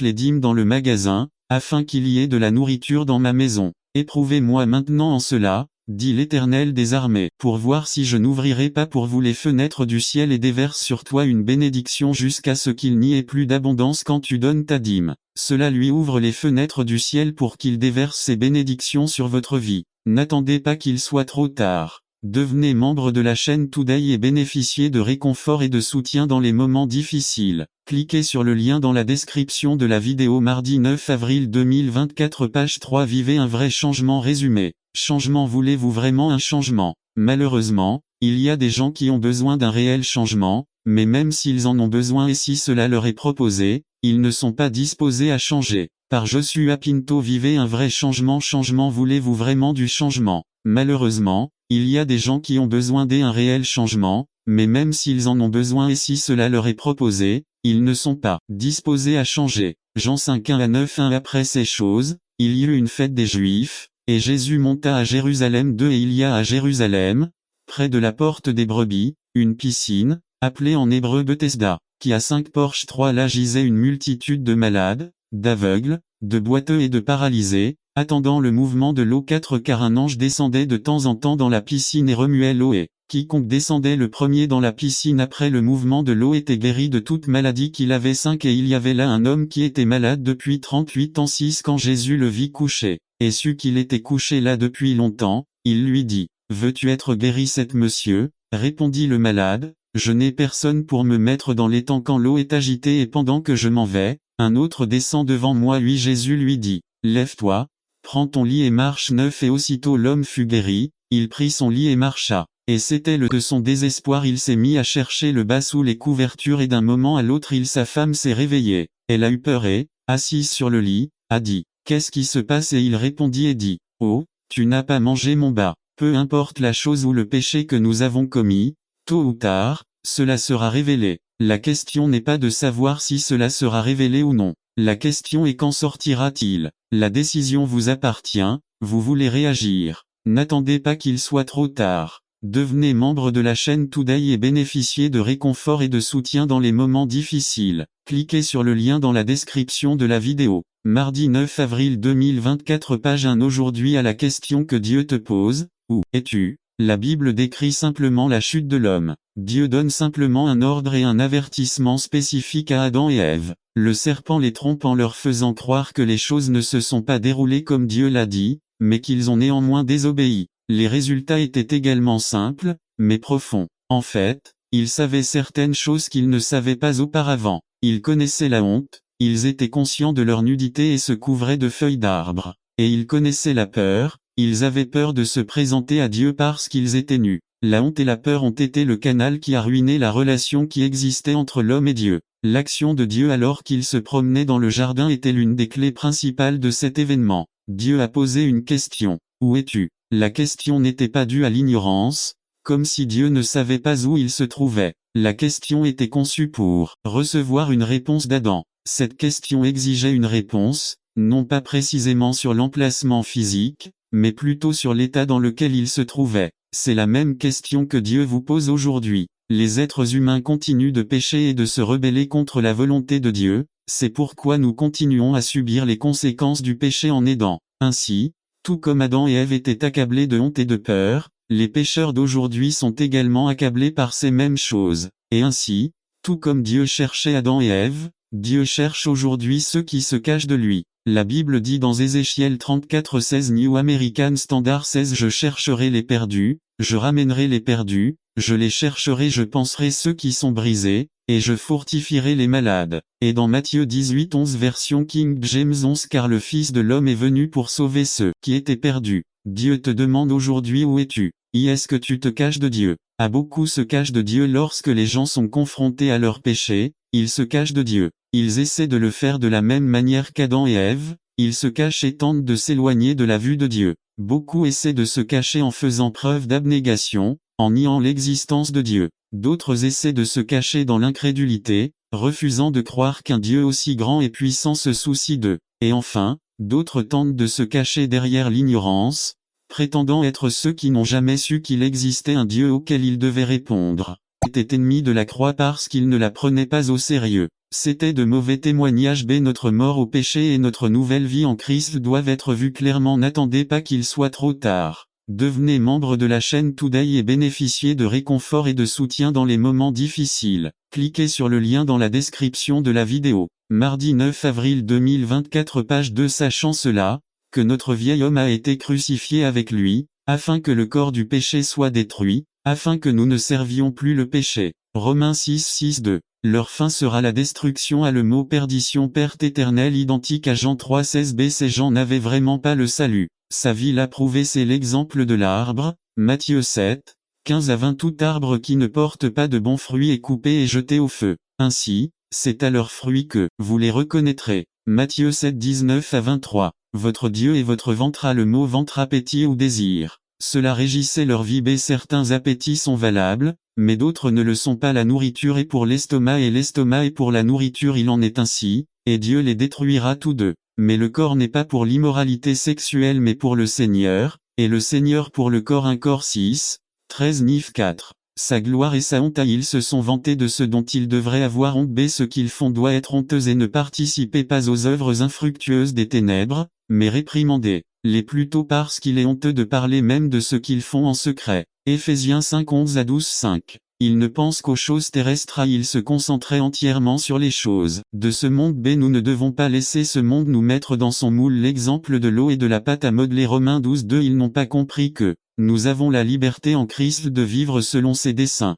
les dîmes dans le magasin, afin qu'il y ait de la nourriture dans ma maison. Éprouvez-moi maintenant en cela, dit l'Éternel des armées, pour voir si je n'ouvrirai pas pour vous les fenêtres du ciel et déverse sur toi une bénédiction jusqu'à ce qu'il n'y ait plus d'abondance quand tu donnes ta dîme. Cela lui ouvre les fenêtres du ciel pour qu'il déverse ses bénédictions sur votre vie. N'attendez pas qu'il soit trop tard. Devenez membre de la chaîne Today et bénéficiez de réconfort et de soutien dans les moments difficiles. Cliquez sur le lien dans la description de la vidéo. Mardi 9 avril 2024 page 3. Vivez un vrai changement. Résumé. Changement. Voulez-vous vraiment un changement? Malheureusement, il y a des gens qui ont besoin d'un réel changement, mais même s'ils en ont besoin et si cela leur est proposé, ils ne sont pas disposés à changer. Par Joshua Pinto. Vivez un vrai changement. Changement. Voulez-vous vraiment du changement? Malheureusement, il y a des gens qui ont besoin d'un réel changement, mais même s'ils en ont besoin et si cela leur est proposé, ils ne sont pas disposés à changer. Jean 5:1-9. Après ces choses, il y eut une fête des Juifs, et Jésus monta à Jérusalem. Et il y a à Jérusalem, près de la porte des brebis, une piscine, appelée en hébreu Bethesda, qui a 5 porches. 3. Là gisait une multitude de malades, d'aveugles, de boiteux et de paralysés, attendant le mouvement de l'eau. 4. Car un ange descendait de temps en temps dans la piscine et remuait l'eau et, quiconque descendait le premier dans la piscine après le mouvement de l'eau était guéri de toute maladie qu'il avait. 5. Et il y avait là un homme qui était malade depuis 38 ans. 6. Quand Jésus le vit couché, et sut qu'il était couché là depuis longtemps, il lui dit, veux-tu être guéri? 7. Monsieur, répondit le malade, je n'ai personne pour me mettre dans l'étang quand l'eau est agitée et pendant que je m'en vais, un autre descend devant moi. 8. Jésus lui dit, lève-toi, prends ton lit et marche. 9. Et aussitôt l'homme fut guéri, il prit son lit et marcha. Et c'était le de son désespoir. Il s'est mis à chercher le bas sous les couvertures et d'un moment à l'autre sa femme s'est réveillée. Elle a eu peur et, assise sur le lit, a dit, qu'est-ce qui se passe? Et il répondit et dit, oh, tu n'as pas mangé mon bas. Peu importe la chose ou le péché que nous avons commis, tôt ou tard, cela sera révélé. La question n'est pas de savoir si cela sera révélé ou non. La question est quand sortira-t-il? La décision vous appartient, vous voulez réagir. N'attendez pas qu'il soit trop tard. Devenez membre de la chaîne Today et bénéficiez de réconfort et de soutien dans les moments difficiles. Cliquez sur le lien dans la description de la vidéo. Mardi 9 avril 2024 page 1. Aujourd'hui à la question que Dieu te pose, où es-tu? La Bible décrit simplement la chute de l'homme. Dieu donne simplement un ordre et un avertissement spécifique à Adam et Ève. Le serpent les trompe en leur faisant croire que les choses ne se sont pas déroulées comme Dieu l'a dit, mais qu'ils ont néanmoins désobéi. Les résultats étaient également simples, mais profonds. En fait, ils savaient certaines choses qu'ils ne savaient pas auparavant. Ils connaissaient la honte, ils étaient conscients de leur nudité et se couvraient de feuilles d'arbre. Et ils connaissaient la peur, ils avaient peur de se présenter à Dieu parce qu'ils étaient nus. La honte et la peur ont été le canal qui a ruiné la relation qui existait entre l'homme et Dieu. L'action de Dieu alors qu'il se promenait dans le jardin était l'une des clés principales de cet événement. Dieu a posé une question. Où es-tu? La question n'était pas due à l'ignorance, comme si Dieu ne savait pas où il se trouvait. La question était conçue pour recevoir une réponse d'Adam. Cette question exigeait une réponse, non pas précisément sur l'emplacement physique, mais plutôt sur l'état dans lequel il se trouvait. C'est la même question que Dieu vous pose aujourd'hui. Les êtres humains continuent de pécher et de se rebeller contre la volonté de Dieu, c'est pourquoi nous continuons à subir les conséquences du péché en aidant. Ainsi, Tout comme Adam et Ève étaient accablés de honte et de peur, les pécheurs d'aujourd'hui sont également accablés par ces mêmes choses. Et ainsi, tout comme Dieu cherchait Adam et Ève, Dieu cherche aujourd'hui ceux qui se cachent de lui. La Bible dit dans Ézéchiel 34:16 New American Standard 16 Je chercherai les perdus, je ramènerai les perdus, je les chercherai je penserai ceux qui sont brisés, et je fortifierai les malades. Et dans Matthieu 18:11 version King James 11 Car le Fils de l'homme est venu pour sauver ceux qui étaient perdus. Dieu te demande aujourd'hui où es-tu? Est-ce que tu te caches de Dieu? Beaucoup se cachent de Dieu lorsque les gens sont confrontés à leurs péchés, ils se cachent de Dieu. Ils essaient de le faire de la même manière qu'Adam et Ève, ils se cachent et tentent de s'éloigner de la vue de Dieu. Beaucoup essaient de se cacher en faisant preuve d'abnégation, en niant l'existence de Dieu. D'autres essaient de se cacher dans l'incrédulité, refusant de croire qu'un Dieu aussi grand et puissant se soucie d'eux. Et enfin, d'autres tentent de se cacher derrière l'ignorance, prétendant être ceux qui n'ont jamais su qu'il existait un Dieu auquel ils devaient répondre. Ils étaient ennemis de la croix parce qu'ils ne la prenaient pas au sérieux. C'était de mauvais témoignages. Notre mort au péché et notre nouvelle vie en Christ doivent être vus clairement. N'attendez pas qu'il soit trop tard. Devenez membre de la chaîne Today et bénéficiez de réconfort et de soutien dans les moments difficiles. Cliquez sur le lien dans la description de la vidéo. Mardi 9 avril 2024 page 2 Sachant cela, que notre vieil homme a été crucifié avec lui, afin que le corps du péché soit détruit, afin que nous ne servions plus le péché. Romains 6:6-2. Leur fin sera la destruction à le mot perdition perte éternelle identique à Jean 3:16b. Ces gens n'avaient vraiment pas le salut. Sa vie l'a prouvé. C'est l'exemple de l'arbre, Matthieu 7:15-20. Tout arbre qui ne porte pas de bons fruits est coupé et jeté au feu. Ainsi, c'est à leurs fruits que vous les reconnaîtrez. Matthieu 7:19-23. Votre Dieu est votre ventre. A le mot ventre appétit ou désir. Cela régissait leur vie. Certains appétits sont valables, mais d'autres ne le sont pas. La nourriture est pour l'estomac et l'estomac est pour la nourriture. Il en est ainsi, et Dieu les détruira tous deux. Mais le corps n'est pas pour l'immoralité sexuelle mais pour le Seigneur, et le Seigneur pour le corps. 1 Cor 6:13 Nif 4. Sa gloire et sa honte. Ils se sont vantés de ce dont ils devraient avoir honte. Ce qu'ils font doit être honteux et ne participez pas aux œuvres infructueuses des ténèbres, mais réprimandez les plutôt parce qu'il est honteux de parler même de ce qu'ils font en secret. Éphésiens 5:11-12-5. Ils ne pensent qu'aux choses terrestres. Ils se concentraient entièrement sur les choses de ce monde. Nous ne devons pas laisser ce monde nous mettre dans son moule. L'exemple de l'eau et de la pâte à modeler. Romains 12:2. Ils n'ont pas compris que nous avons la liberté en Christ de vivre selon ses desseins.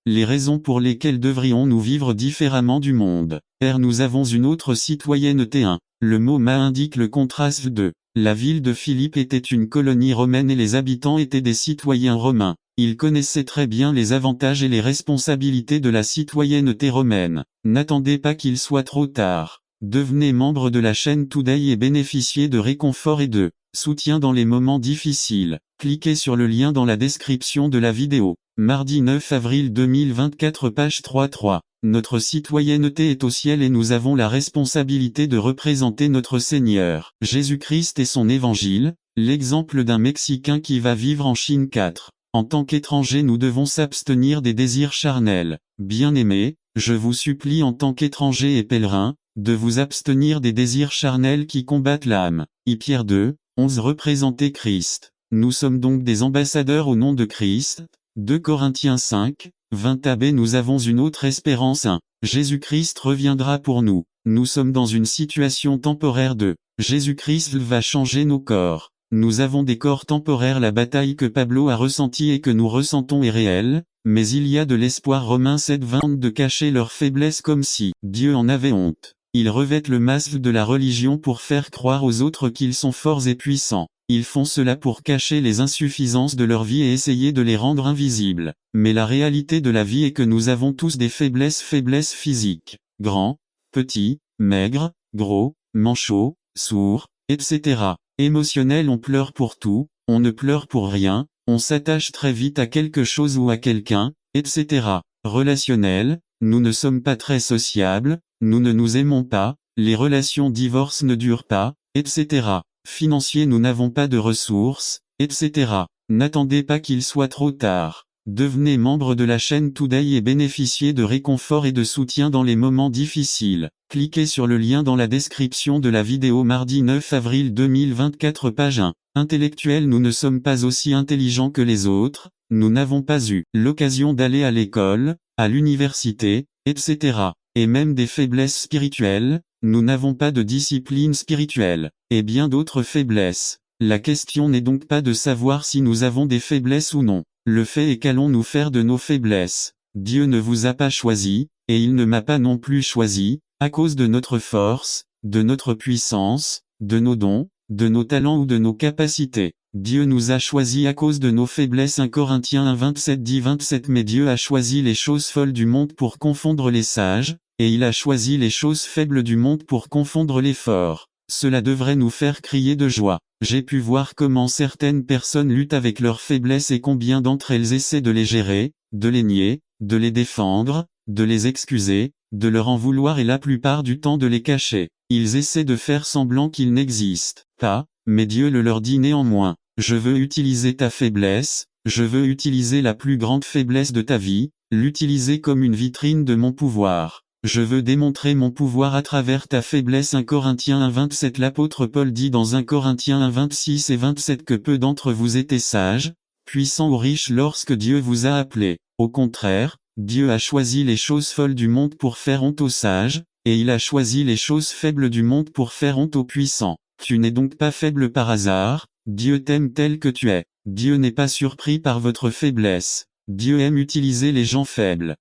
Les raisons pour lesquelles devrions-nous vivre différemment du monde. Nous avons une autre citoyenneté. 1. Le mot ma indique le contraste de. La ville de Philippe était une colonie romaine et les habitants étaient des citoyens romains. Ils connaissaient très bien les avantages et les responsabilités de la citoyenneté romaine. N'attendez pas qu'il soit trop tard. Devenez membre de la chaîne Today et bénéficiez de réconfort et de soutien dans les moments difficiles. Cliquez sur le lien dans la description de la vidéo. Mardi 9 avril 2024 page 3:3. Notre citoyenneté est au ciel et nous avons la responsabilité de représenter notre Seigneur Jésus-Christ et son évangile. L'exemple d'un Mexicain qui va vivre en Chine. 4. En tant qu'étranger nous devons s'abstenir des désirs charnels. Bien-aimés, je vous supplie en tant qu'étranger et pèlerin, de vous abstenir des désirs charnels qui combattent l'âme. Pierre 2:11 Représenter Christ. Nous sommes donc des ambassadeurs au nom de Christ. 2 Corinthiens 5:20 Nous avons une autre espérance. 1. Jésus-Christ reviendra pour nous. Nous sommes dans une situation temporaire de Jésus-Christ va changer nos corps. Nous avons des corps temporaires. La bataille que Pablo a ressentie et que nous ressentons est réelle, mais il y a de l'espoir. Romains 7:20 De cacher leur faiblesse comme si Dieu en avait honte. Ils revêtent le masque de la religion pour faire croire aux autres qu'ils sont forts et puissants. Ils font cela pour cacher les insuffisances de leur vie et essayer de les rendre invisibles. Mais la réalité de la vie est que nous avons tous des faiblesses physiques. Grands, petits, maigres, gros, manchots, sourds, etc. Émotionnels. On pleure pour tout, on ne pleure pour rien, on s'attache très vite à quelque chose ou à quelqu'un, etc. Relationnels, nous ne sommes pas très sociables, nous ne nous aimons pas, les relations divorce ne durent pas, etc. Financier, nous n'avons pas de ressources, etc. N'attendez pas qu'il soit trop tard. Devenez membre de la chaîne Today et bénéficiez de réconfort et de soutien dans les moments difficiles. Cliquez sur le lien dans la description de la vidéo. Mardi 9 avril 2024 page 1. Intellectuels, nous ne sommes pas aussi intelligents que les autres, nous n'avons pas eu l'occasion d'aller à l'école, à l'université, etc. Et même des faiblesses spirituelles, nous n'avons pas de discipline spirituelle, et bien d'autres faiblesses. La question n'est donc pas de savoir si nous avons des faiblesses ou non. Le fait est qu'allons-nous faire de nos faiblesses? Dieu ne vous a pas choisi, et il ne m'a pas non plus choisi, à cause de notre force, de notre puissance, de nos dons, de nos talents ou de nos capacités. Dieu nous a choisis à cause de nos faiblesses. 1 Corinthiens 1:27 dit 27. Mais Dieu a choisi les choses folles du monde pour confondre les sages, et il a choisi les choses faibles du monde pour confondre les forts. Cela devrait nous faire crier de joie. J'ai pu voir comment certaines personnes luttent avec leurs faiblesses et combien d'entre elles essaient de les gérer, de les nier, de les défendre, de les excuser, de leur en vouloir et la plupart du temps de les cacher. Ils essaient de faire semblant qu'ils n'existent pas, mais Dieu le leur dit néanmoins. Je veux utiliser ta faiblesse, je veux utiliser la plus grande faiblesse de ta vie, l'utiliser comme une vitrine de mon pouvoir. Je veux démontrer mon pouvoir à travers ta faiblesse. 1 Corinthiens 1:27. L'apôtre Paul dit dans 1 Corinthiens 1:26 et 27 que peu d'entre vous étaient sages, puissants ou riches lorsque Dieu vous a appelés. Au contraire, Dieu a choisi les choses folles du monde pour faire honte aux sages, et il a choisi les choses faibles du monde pour faire honte aux puissants. Tu n'es donc pas faible par hasard, Dieu t'aime tel que tu es. Dieu n'est pas surpris par votre faiblesse. Dieu aime utiliser les gens faibles,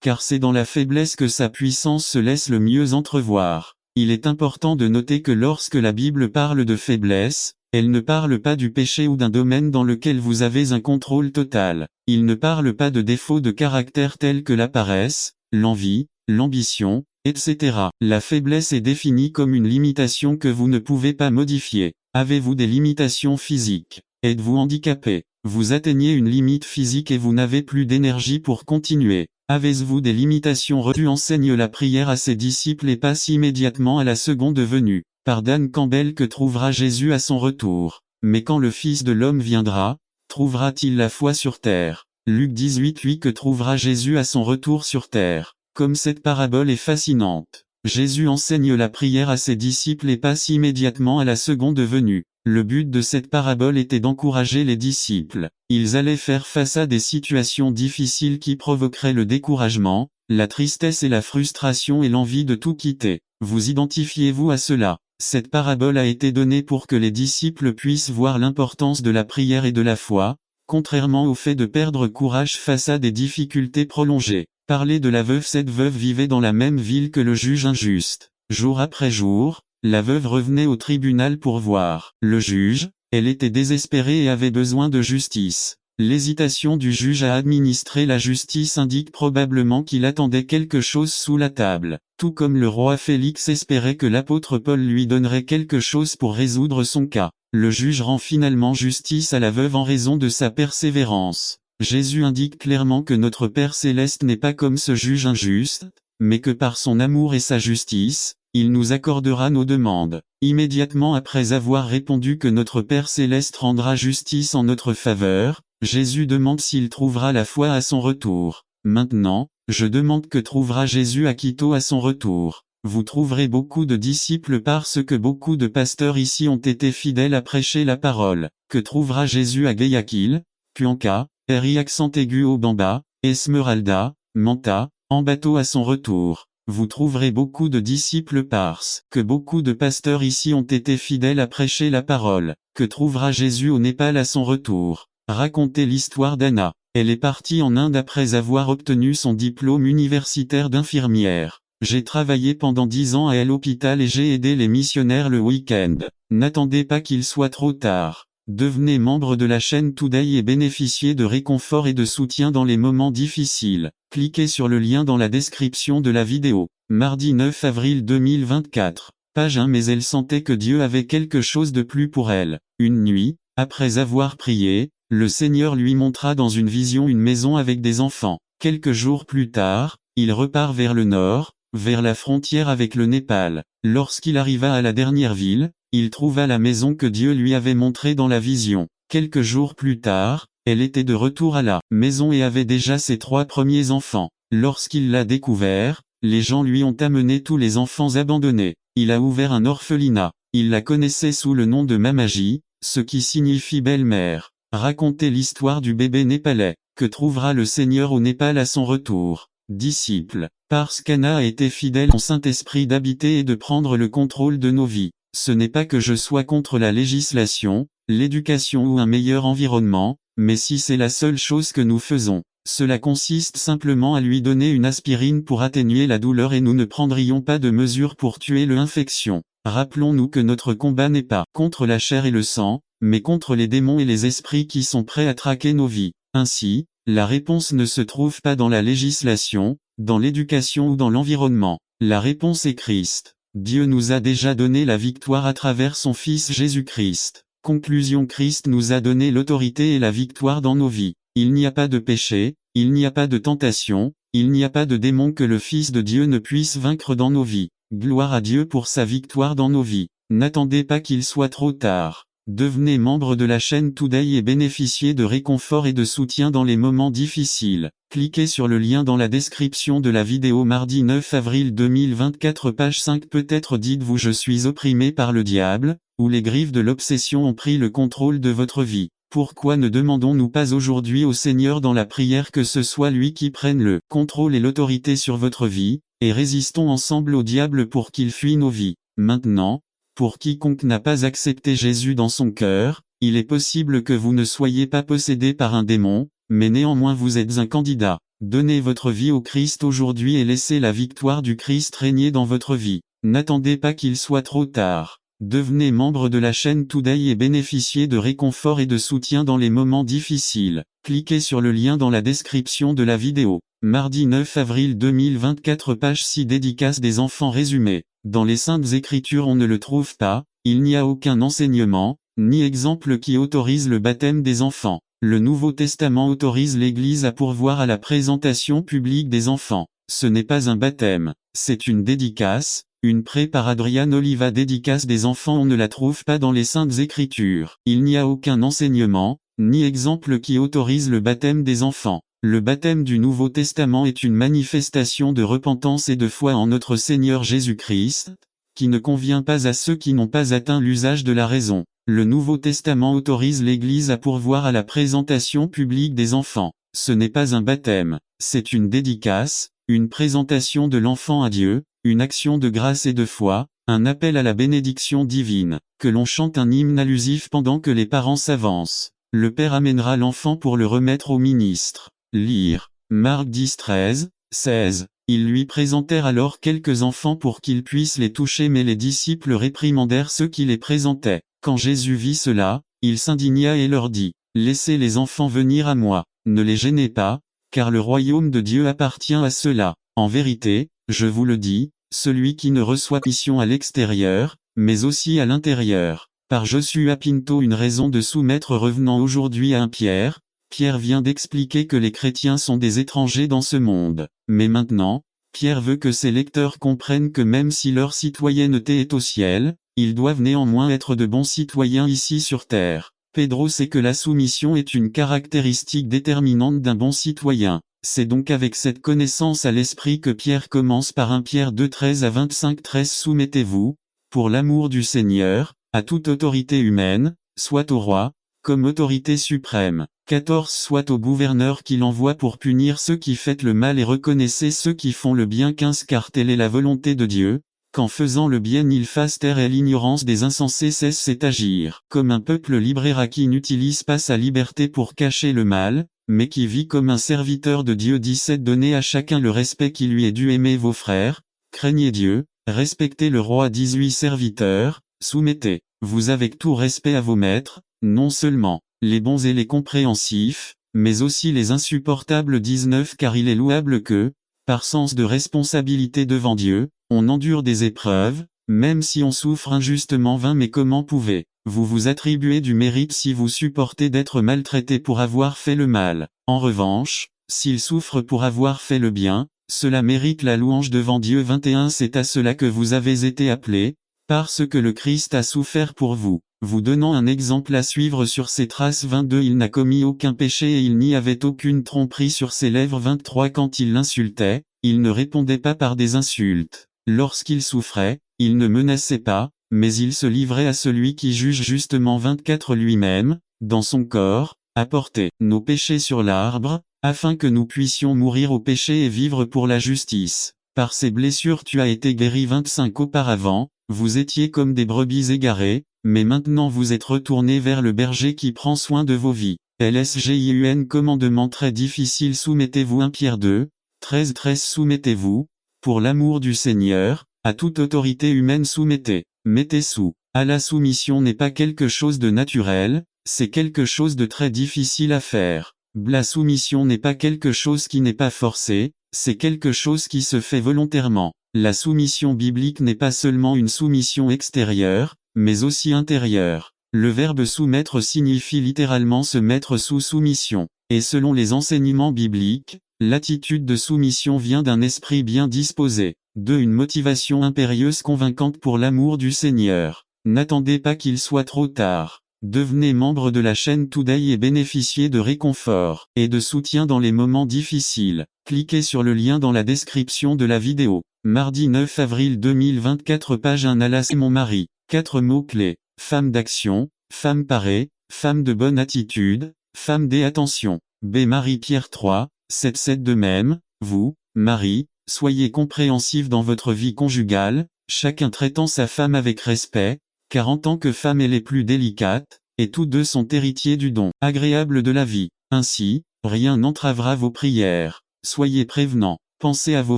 car c'est dans la faiblesse que sa puissance se laisse le mieux entrevoir. Il est important de noter que lorsque la Bible parle de faiblesse, elle ne parle pas du péché ou d'un domaine dans lequel vous avez un contrôle total. Il ne parle pas de défauts de caractère tels que la paresse, l'envie, l'ambition, etc. La faiblesse est définie comme une limitation que vous ne pouvez pas modifier. Avez-vous des limitations physiques? Êtes-vous handicapé? Vous atteignez une limite physique et vous n'avez plus d'énergie pour continuer. Avez-vous des limitations? Dieu enseigne la prière à ses disciples et passe immédiatement à la seconde venue. Par Dan Campbell que trouvera Jésus à son retour. Mais quand le Fils de l'homme viendra, trouvera-t-il la foi sur terre? Luc 18:8 que trouvera Jésus à son retour sur terre. Comme cette parabole est fascinante. Jésus enseigne la prière à ses disciples et passe immédiatement à la seconde venue. Le but de cette parabole était d'encourager les disciples. Ils allaient faire face à des situations difficiles qui provoqueraient le découragement, la tristesse et la frustration et l'envie de tout quitter. Vous identifiez-vous à cela? Cette parabole a été donnée pour que les disciples puissent voir l'importance de la prière et de la foi, contrairement au fait de perdre courage face à des difficultés prolongées. Parlez de la veuve. Cette veuve vivait dans la même ville que le juge injuste. Jour après jour, la veuve revenait au tribunal pour voir le juge. Elle était désespérée et avait besoin de justice. L'hésitation du juge à administrer la justice indique probablement qu'il attendait quelque chose sous la table. Tout comme le roi Félix espérait que l'apôtre Paul lui donnerait quelque chose pour résoudre son cas. Le juge rend finalement justice à la veuve en raison de sa persévérance. Jésus indique clairement que notre Père céleste n'est pas comme ce juge injuste, mais que par son amour et sa justice, il nous accordera nos demandes. Immédiatement après avoir répondu que notre Père céleste rendra justice en notre faveur, Jésus demande s'il trouvera la foi à son retour. Maintenant, je demande que trouvera Jésus à Quito à son retour. Vous trouverez beaucoup de disciples parce que beaucoup de pasteurs ici ont été fidèles à prêcher la parole. Que trouvera Jésus à Guayaquil, Cuenca, RI accent aigu au Bamba, Esmeralda, Manta, en bateau à son retour. Vous trouverez beaucoup de disciples parce que beaucoup de pasteurs ici ont été fidèles à prêcher la parole. Que trouvera Jésus au Népal à son retour? Racontez l'histoire d'Anna. Elle est partie en Inde après avoir obtenu son diplôme universitaire d'infirmière. J'ai travaillé pendant 10 ans à l'hôpital et j'ai aidé les missionnaires le week-end. N'attendez pas qu'il soit trop tard. Devenez membre de la chaîne Today et bénéficiez de réconfort et de soutien dans les moments difficiles. Cliquez sur le lien dans la description de la vidéo. Mardi 9 avril 2024. Page 1. Mais elle sentait que Dieu avait quelque chose de plus pour elle. Une nuit, après avoir prié, le Seigneur lui montra dans une vision une maison avec des enfants. Quelques jours plus tard, il repart vers le nord, vers la frontière avec le Népal. Lorsqu'il arriva à la dernière ville, il trouva la maison que Dieu lui avait montrée dans la vision. Quelques jours plus tard, elle était de retour à la maison et avait déjà ses 3 premiers enfants. Lorsqu'il l'a découvert, les gens lui ont amené tous les enfants abandonnés. Il a ouvert un orphelinat. Il la connaissait sous le nom de Mamaji, ce qui signifie belle-mère. Racontez l'histoire du bébé népalais, que trouvera le Seigneur au Népal à son retour. Disciples, parce qu'Anna a été fidèle au Saint-Esprit d'habiter et de prendre le contrôle de nos vies. Ce n'est pas que je sois contre la législation, l'éducation ou un meilleur environnement, mais si c'est la seule chose que nous faisons, cela consiste simplement à lui donner une aspirine pour atténuer la douleur et nous ne prendrions pas de mesures pour tuer l'infection. Rappelons-nous que notre combat n'est pas contre la chair et le sang, mais contre les démons et les esprits qui sont prêts à traquer nos vies. Ainsi, la réponse ne se trouve pas dans la législation, dans l'éducation ou dans l'environnement. La réponse est Christ. Dieu nous a déjà donné la victoire à travers son Fils Jésus-Christ. Conclusion: Christ nous a donné l'autorité et la victoire dans nos vies. Il n'y a pas de péché, il n'y a pas de tentation, il n'y a pas de démon que le Fils de Dieu ne puisse vaincre dans nos vies. Gloire à Dieu pour sa victoire dans nos vies. N'attendez pas qu'il soit trop tard. Devenez membre de la chaîne Today et bénéficiez de réconfort et de soutien dans les moments difficiles. Cliquez sur le lien dans la description de la vidéo. Mardi 9 avril 2024, page 5. Peut-être dites-vous: je suis opprimé par le diable, ou les griffes de l'obsession ont pris le contrôle de votre vie. Pourquoi ne demandons-nous pas aujourd'hui au Seigneur dans la prière que ce soit lui qui prenne le contrôle et l'autorité sur votre vie, et résistons ensemble au diable pour qu'il fuit nos vies. Maintenant, pour quiconque n'a pas accepté Jésus dans son cœur, il est possible que vous ne soyez pas possédé par un démon, mais néanmoins vous êtes un candidat. Donnez votre vie au Christ aujourd'hui et laissez la victoire du Christ régner dans votre vie. N'attendez pas qu'il soit trop tard. Devenez membre de la chaîne Today et bénéficiez de réconfort et de soutien dans les moments difficiles. Cliquez sur le lien dans la description de la vidéo. Mardi 9 avril 2024, page 6. Dédicace des enfants résumée. Dans les Saintes Écritures on ne le trouve pas, il n'y a aucun enseignement, ni exemple qui autorise le baptême des enfants. Le Nouveau Testament autorise l'Église à pourvoir à la présentation publique des enfants. Ce n'est pas un baptême, c'est une dédicace, une par Adrian Oliva. Dédicace des enfants on ne la trouve pas dans les Saintes Écritures. Il n'y a aucun enseignement, ni exemple qui autorise le baptême des enfants. Le baptême du Nouveau Testament est une manifestation de repentance et de foi en notre Seigneur Jésus-Christ, qui ne convient pas à ceux qui n'ont pas atteint l'usage de la raison. Le Nouveau Testament autorise l'Église à pourvoir à la présentation publique des enfants. Ce n'est pas un baptême, c'est une dédicace, une présentation de l'enfant à Dieu, une action de grâce et de foi, un appel à la bénédiction divine, que l'on chante un hymne allusif pendant que les parents s'avancent. Le père amènera l'enfant pour le remettre au ministre. Lire. Marc 10, 13, 16. Ils lui présentèrent alors quelques enfants pour qu'il puisse les toucher, mais les disciples réprimandèrent ceux qui les présentaient. Quand Jésus vit cela, il s'indigna et leur dit: Laissez les enfants venir à moi, ne les gênez pas, car le royaume de Dieu appartient à ceux-là. En vérité, je vous le dis, celui qui ne reçoit mission à l'extérieur, mais aussi à l'intérieur. Par Joshua Pinto. Une raison de soumettre. Revenant aujourd'hui à 1 Pierre. Pierre vient d'expliquer que les chrétiens sont des étrangers dans ce monde. Mais maintenant, Pierre veut que ses lecteurs comprennent que même si leur citoyenneté est au ciel, ils doivent néanmoins être de bons citoyens ici sur terre. Pedro sait que la soumission est une caractéristique déterminante d'un bon citoyen. C'est donc avec cette connaissance à l'esprit que Pierre commence par 1 Pierre 2, 13 à 25. 13. Soumettez-vous, pour l'amour du Seigneur, à toute autorité humaine, soit au roi, comme autorité suprême. 14. Soit au gouverneur qui l'envoie pour punir ceux qui font le mal et reconnaissez ceux qui font le bien. 15. Car telle est la volonté de Dieu, qu'en faisant le bien il fasse taire et l'ignorance des insensés. 16. C'est agir comme un peuple libre qui n'utilise pas sa liberté pour cacher le mal, mais qui vit comme un serviteur de Dieu. 17. Donnez à chacun le respect qui lui est dû. Aimez vos frères, craignez Dieu, respectez le roi. 18. Serviteurs, soumettez-vous avec tout respect à vos maîtres, non seulement les bons et les compréhensifs, mais aussi les insupportables. 19. Car il est louable que, par sens de responsabilité devant Dieu, on endure des épreuves, même si on souffre injustement. 20. Mais comment pouvez-vous vous attribuer du mérite si vous supportez d'être maltraité pour avoir fait le mal? En revanche, s'il souffre pour avoir fait le bien, cela mérite la louange devant Dieu. 21. C'est à cela que vous avez été appelés, parce que le Christ a souffert pour vous, vous donnant un exemple à suivre sur ses traces. 22. Il n'a commis aucun péché et il n'y avait aucune tromperie sur ses lèvres. 23. Quand il l'insultait, il ne répondait pas par des insultes. Lorsqu'il souffrait, il ne menaçait pas, mais il se livrait à celui qui juge justement 24 lui-même, dans son corps, a porté nos péchés sur l'arbre, afin que nous puissions mourir au péché et vivre pour la justice. Par ses blessures tu as été guéri. 25 Auparavant, vous étiez comme des brebis égarées, mais maintenant vous êtes retournés vers le berger qui prend soin de vos vies. LSGIUN Commandement très difficile. Soumettez-vous. 1 Pierre 2, 13 Soumettez-vous, pour l'amour du Seigneur, à toute autorité humaine soumettez. Mettez sous. À la soumission n'est pas quelque chose de naturel, c'est quelque chose de très difficile à faire. La soumission n'est pas quelque chose qui n'est pas forcé, c'est quelque chose qui se fait volontairement. La soumission biblique n'est pas seulement une soumission extérieure, mais aussi intérieure. Le verbe soumettre signifie littéralement se mettre sous soumission. Et selon les enseignements bibliques, l'attitude de soumission vient d'un esprit bien disposé. 2. Une motivation impérieuse convaincante pour l'amour du Seigneur. N'attendez pas qu'il soit trop tard. Devenez membre de la chaîne Today et bénéficiez de réconfort et de soutien dans les moments difficiles. Cliquez sur le lien dans la description de la vidéo. Mardi 9 avril 2024 Page 1 Alas et mon mari. 4 mots-clés. Femme d'action, femme parée, femme de bonne attitude, femme des attentions. B. Marie-Pierre 3, 7 De même, vous, mari, soyez compréhensif dans votre vie conjugale, chacun traitant sa femme avec respect, car en tant que femme elle est plus délicate, et tous deux sont héritiers du don agréable de la vie. Ainsi, rien n'entravera vos prières. Soyez prévenants. Pensez à vos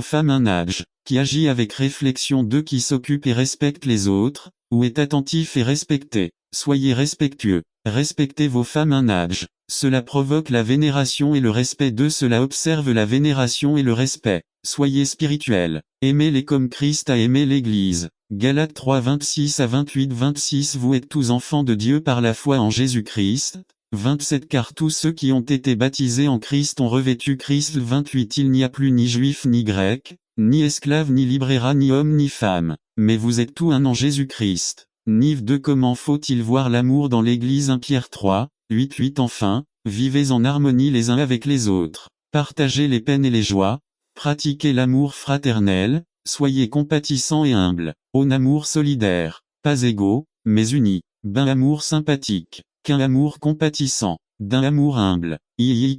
femmes. Un âge qui agit avec réflexion. 2 Qui s'occupe et respecte les autres, ou est attentif et respecté. Soyez respectueux. Respectez vos femmes. Un âge. Cela provoque la vénération et le respect. 2 Cela observe la vénération et le respect. Soyez spirituels. Aimez-les comme Christ a aimé l'Église. Galates 3 26 à 28 26 Vous êtes tous enfants de Dieu par la foi en Jésus-Christ. 27 Car tous ceux qui ont été baptisés en Christ ont revêtu Christ. 28 Il n'y a plus ni juif ni grec, ni esclave ni libérat ni homme ni femme, mais vous êtes tous un en Jésus-Christ. Nive 2 Comment faut-il voir l'amour dans l'Église? 1 Pierre 3, 8 Enfin, vivez en harmonie les uns avec les autres. Partagez les peines et les joies. Pratiquez l'amour fraternel. Soyez compatissants et humbles. En amour solidaire. Pas égaux, mais unis. D'un amour sympathique. Qu'un amour compatissant. D'un amour humble.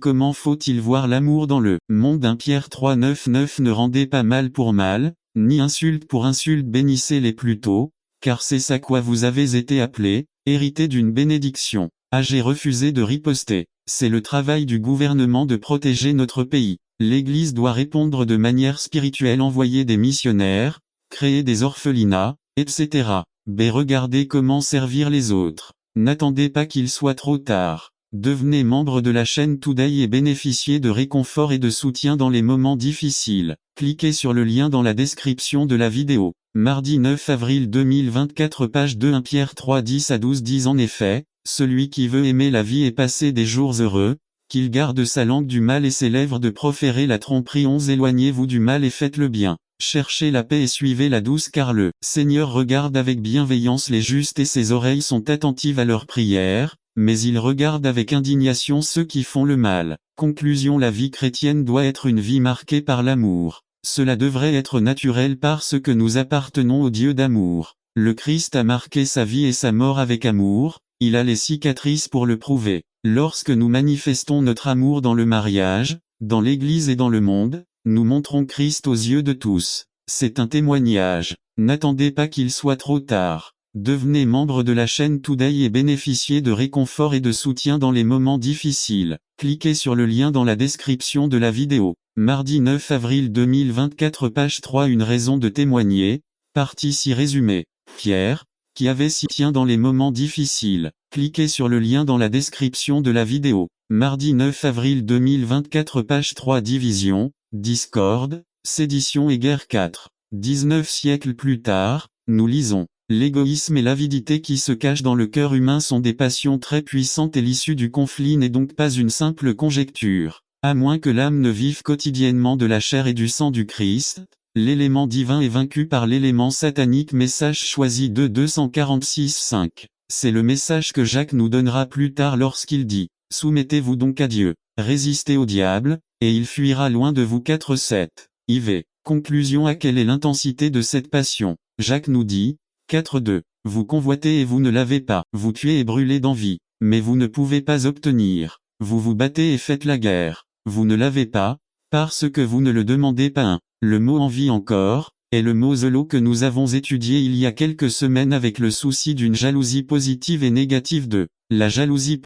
Comment faut-il voir l'amour dans le monde? 1 Pierre 3 9 Ne rendez pas mal pour mal, ni insulte pour insulte. Bénissez-les plutôt, car c'est ça quoi vous avez été appelés, hérité d'une bénédiction. J'ai refusé de riposter. C'est le travail du gouvernement de protéger notre pays. L'Église doit répondre de manière spirituelle, envoyer des missionnaires, créer des orphelinats, etc. B. Regardez comment servir les autres. N'attendez pas qu'il soit trop tard. Devenez membre de la chaîne Today et bénéficiez de réconfort et de soutien dans les moments difficiles. Cliquez sur le lien dans la description de la vidéo. Mardi 9 avril 2024 Page 2 1 Pierre 3 10 à 12 En effet, celui qui veut aimer la vie et passer des jours heureux, qu'il garde sa langue du mal et ses lèvres de proférer la tromperie. 11 Éloignez-vous du mal et faites le bien. Cherchez la paix et suivez la douce car le Seigneur regarde avec bienveillance les justes et ses oreilles sont attentives à leurs prières, mais il regarde avec indignation ceux qui font le mal. Conclusion La vie chrétienne doit être une vie marquée par l'amour. Cela devrait être naturel parce que nous appartenons au Dieu d'amour. Le Christ a marqué sa vie et sa mort avec amour, il a les cicatrices pour le prouver. Lorsque nous manifestons notre amour dans le mariage, dans l'Église et dans le monde, nous montrons Christ aux yeux de tous. C'est un témoignage. N'attendez pas qu'il soit trop tard. Devenez membre de la chaîne Today et bénéficiez de réconfort et de soutien dans les moments difficiles. Cliquez sur le lien dans la description de la vidéo. Mardi 9 avril 2024 Page 3 Une raison de témoigner. Partie 6 Résumé. Pierre, qui avait si tient dans les moments difficiles. Cliquez sur le lien dans la description de la vidéo. Mardi 9 avril 2024 Page 3 Division, discorde, sédition et guerre 4. 19 siècles plus tard, nous lisons. L'égoïsme et l'avidité qui se cachent dans le cœur humain sont des passions très puissantes et l'issue du conflit n'est donc pas une simple conjecture. À moins que l'âme ne vive quotidiennement de la chair et du sang du Christ, l'élément divin est vaincu par l'élément satanique. Message choisi de 246-5. C'est le message que Jacques nous donnera plus tard lorsqu'il dit « Soumettez-vous donc à Dieu, résistez au diable, et il fuira loin de vous. » 4-7. IV. Conclusion. À quelle est l'intensité de cette passion? Jacques nous dit 4-2. Vous convoitez et vous ne l'avez pas. Vous tuez et brûlez d'envie, mais vous ne pouvez pas obtenir. Vous vous battez et faites la guerre. Vous ne l'avez pas, parce que vous ne le demandez pas. 1. Le mot envie encore, est le mot zelo que nous avons étudié il y a quelques semaines avec le souci d'une jalousie positive et négative. 2. La jalousie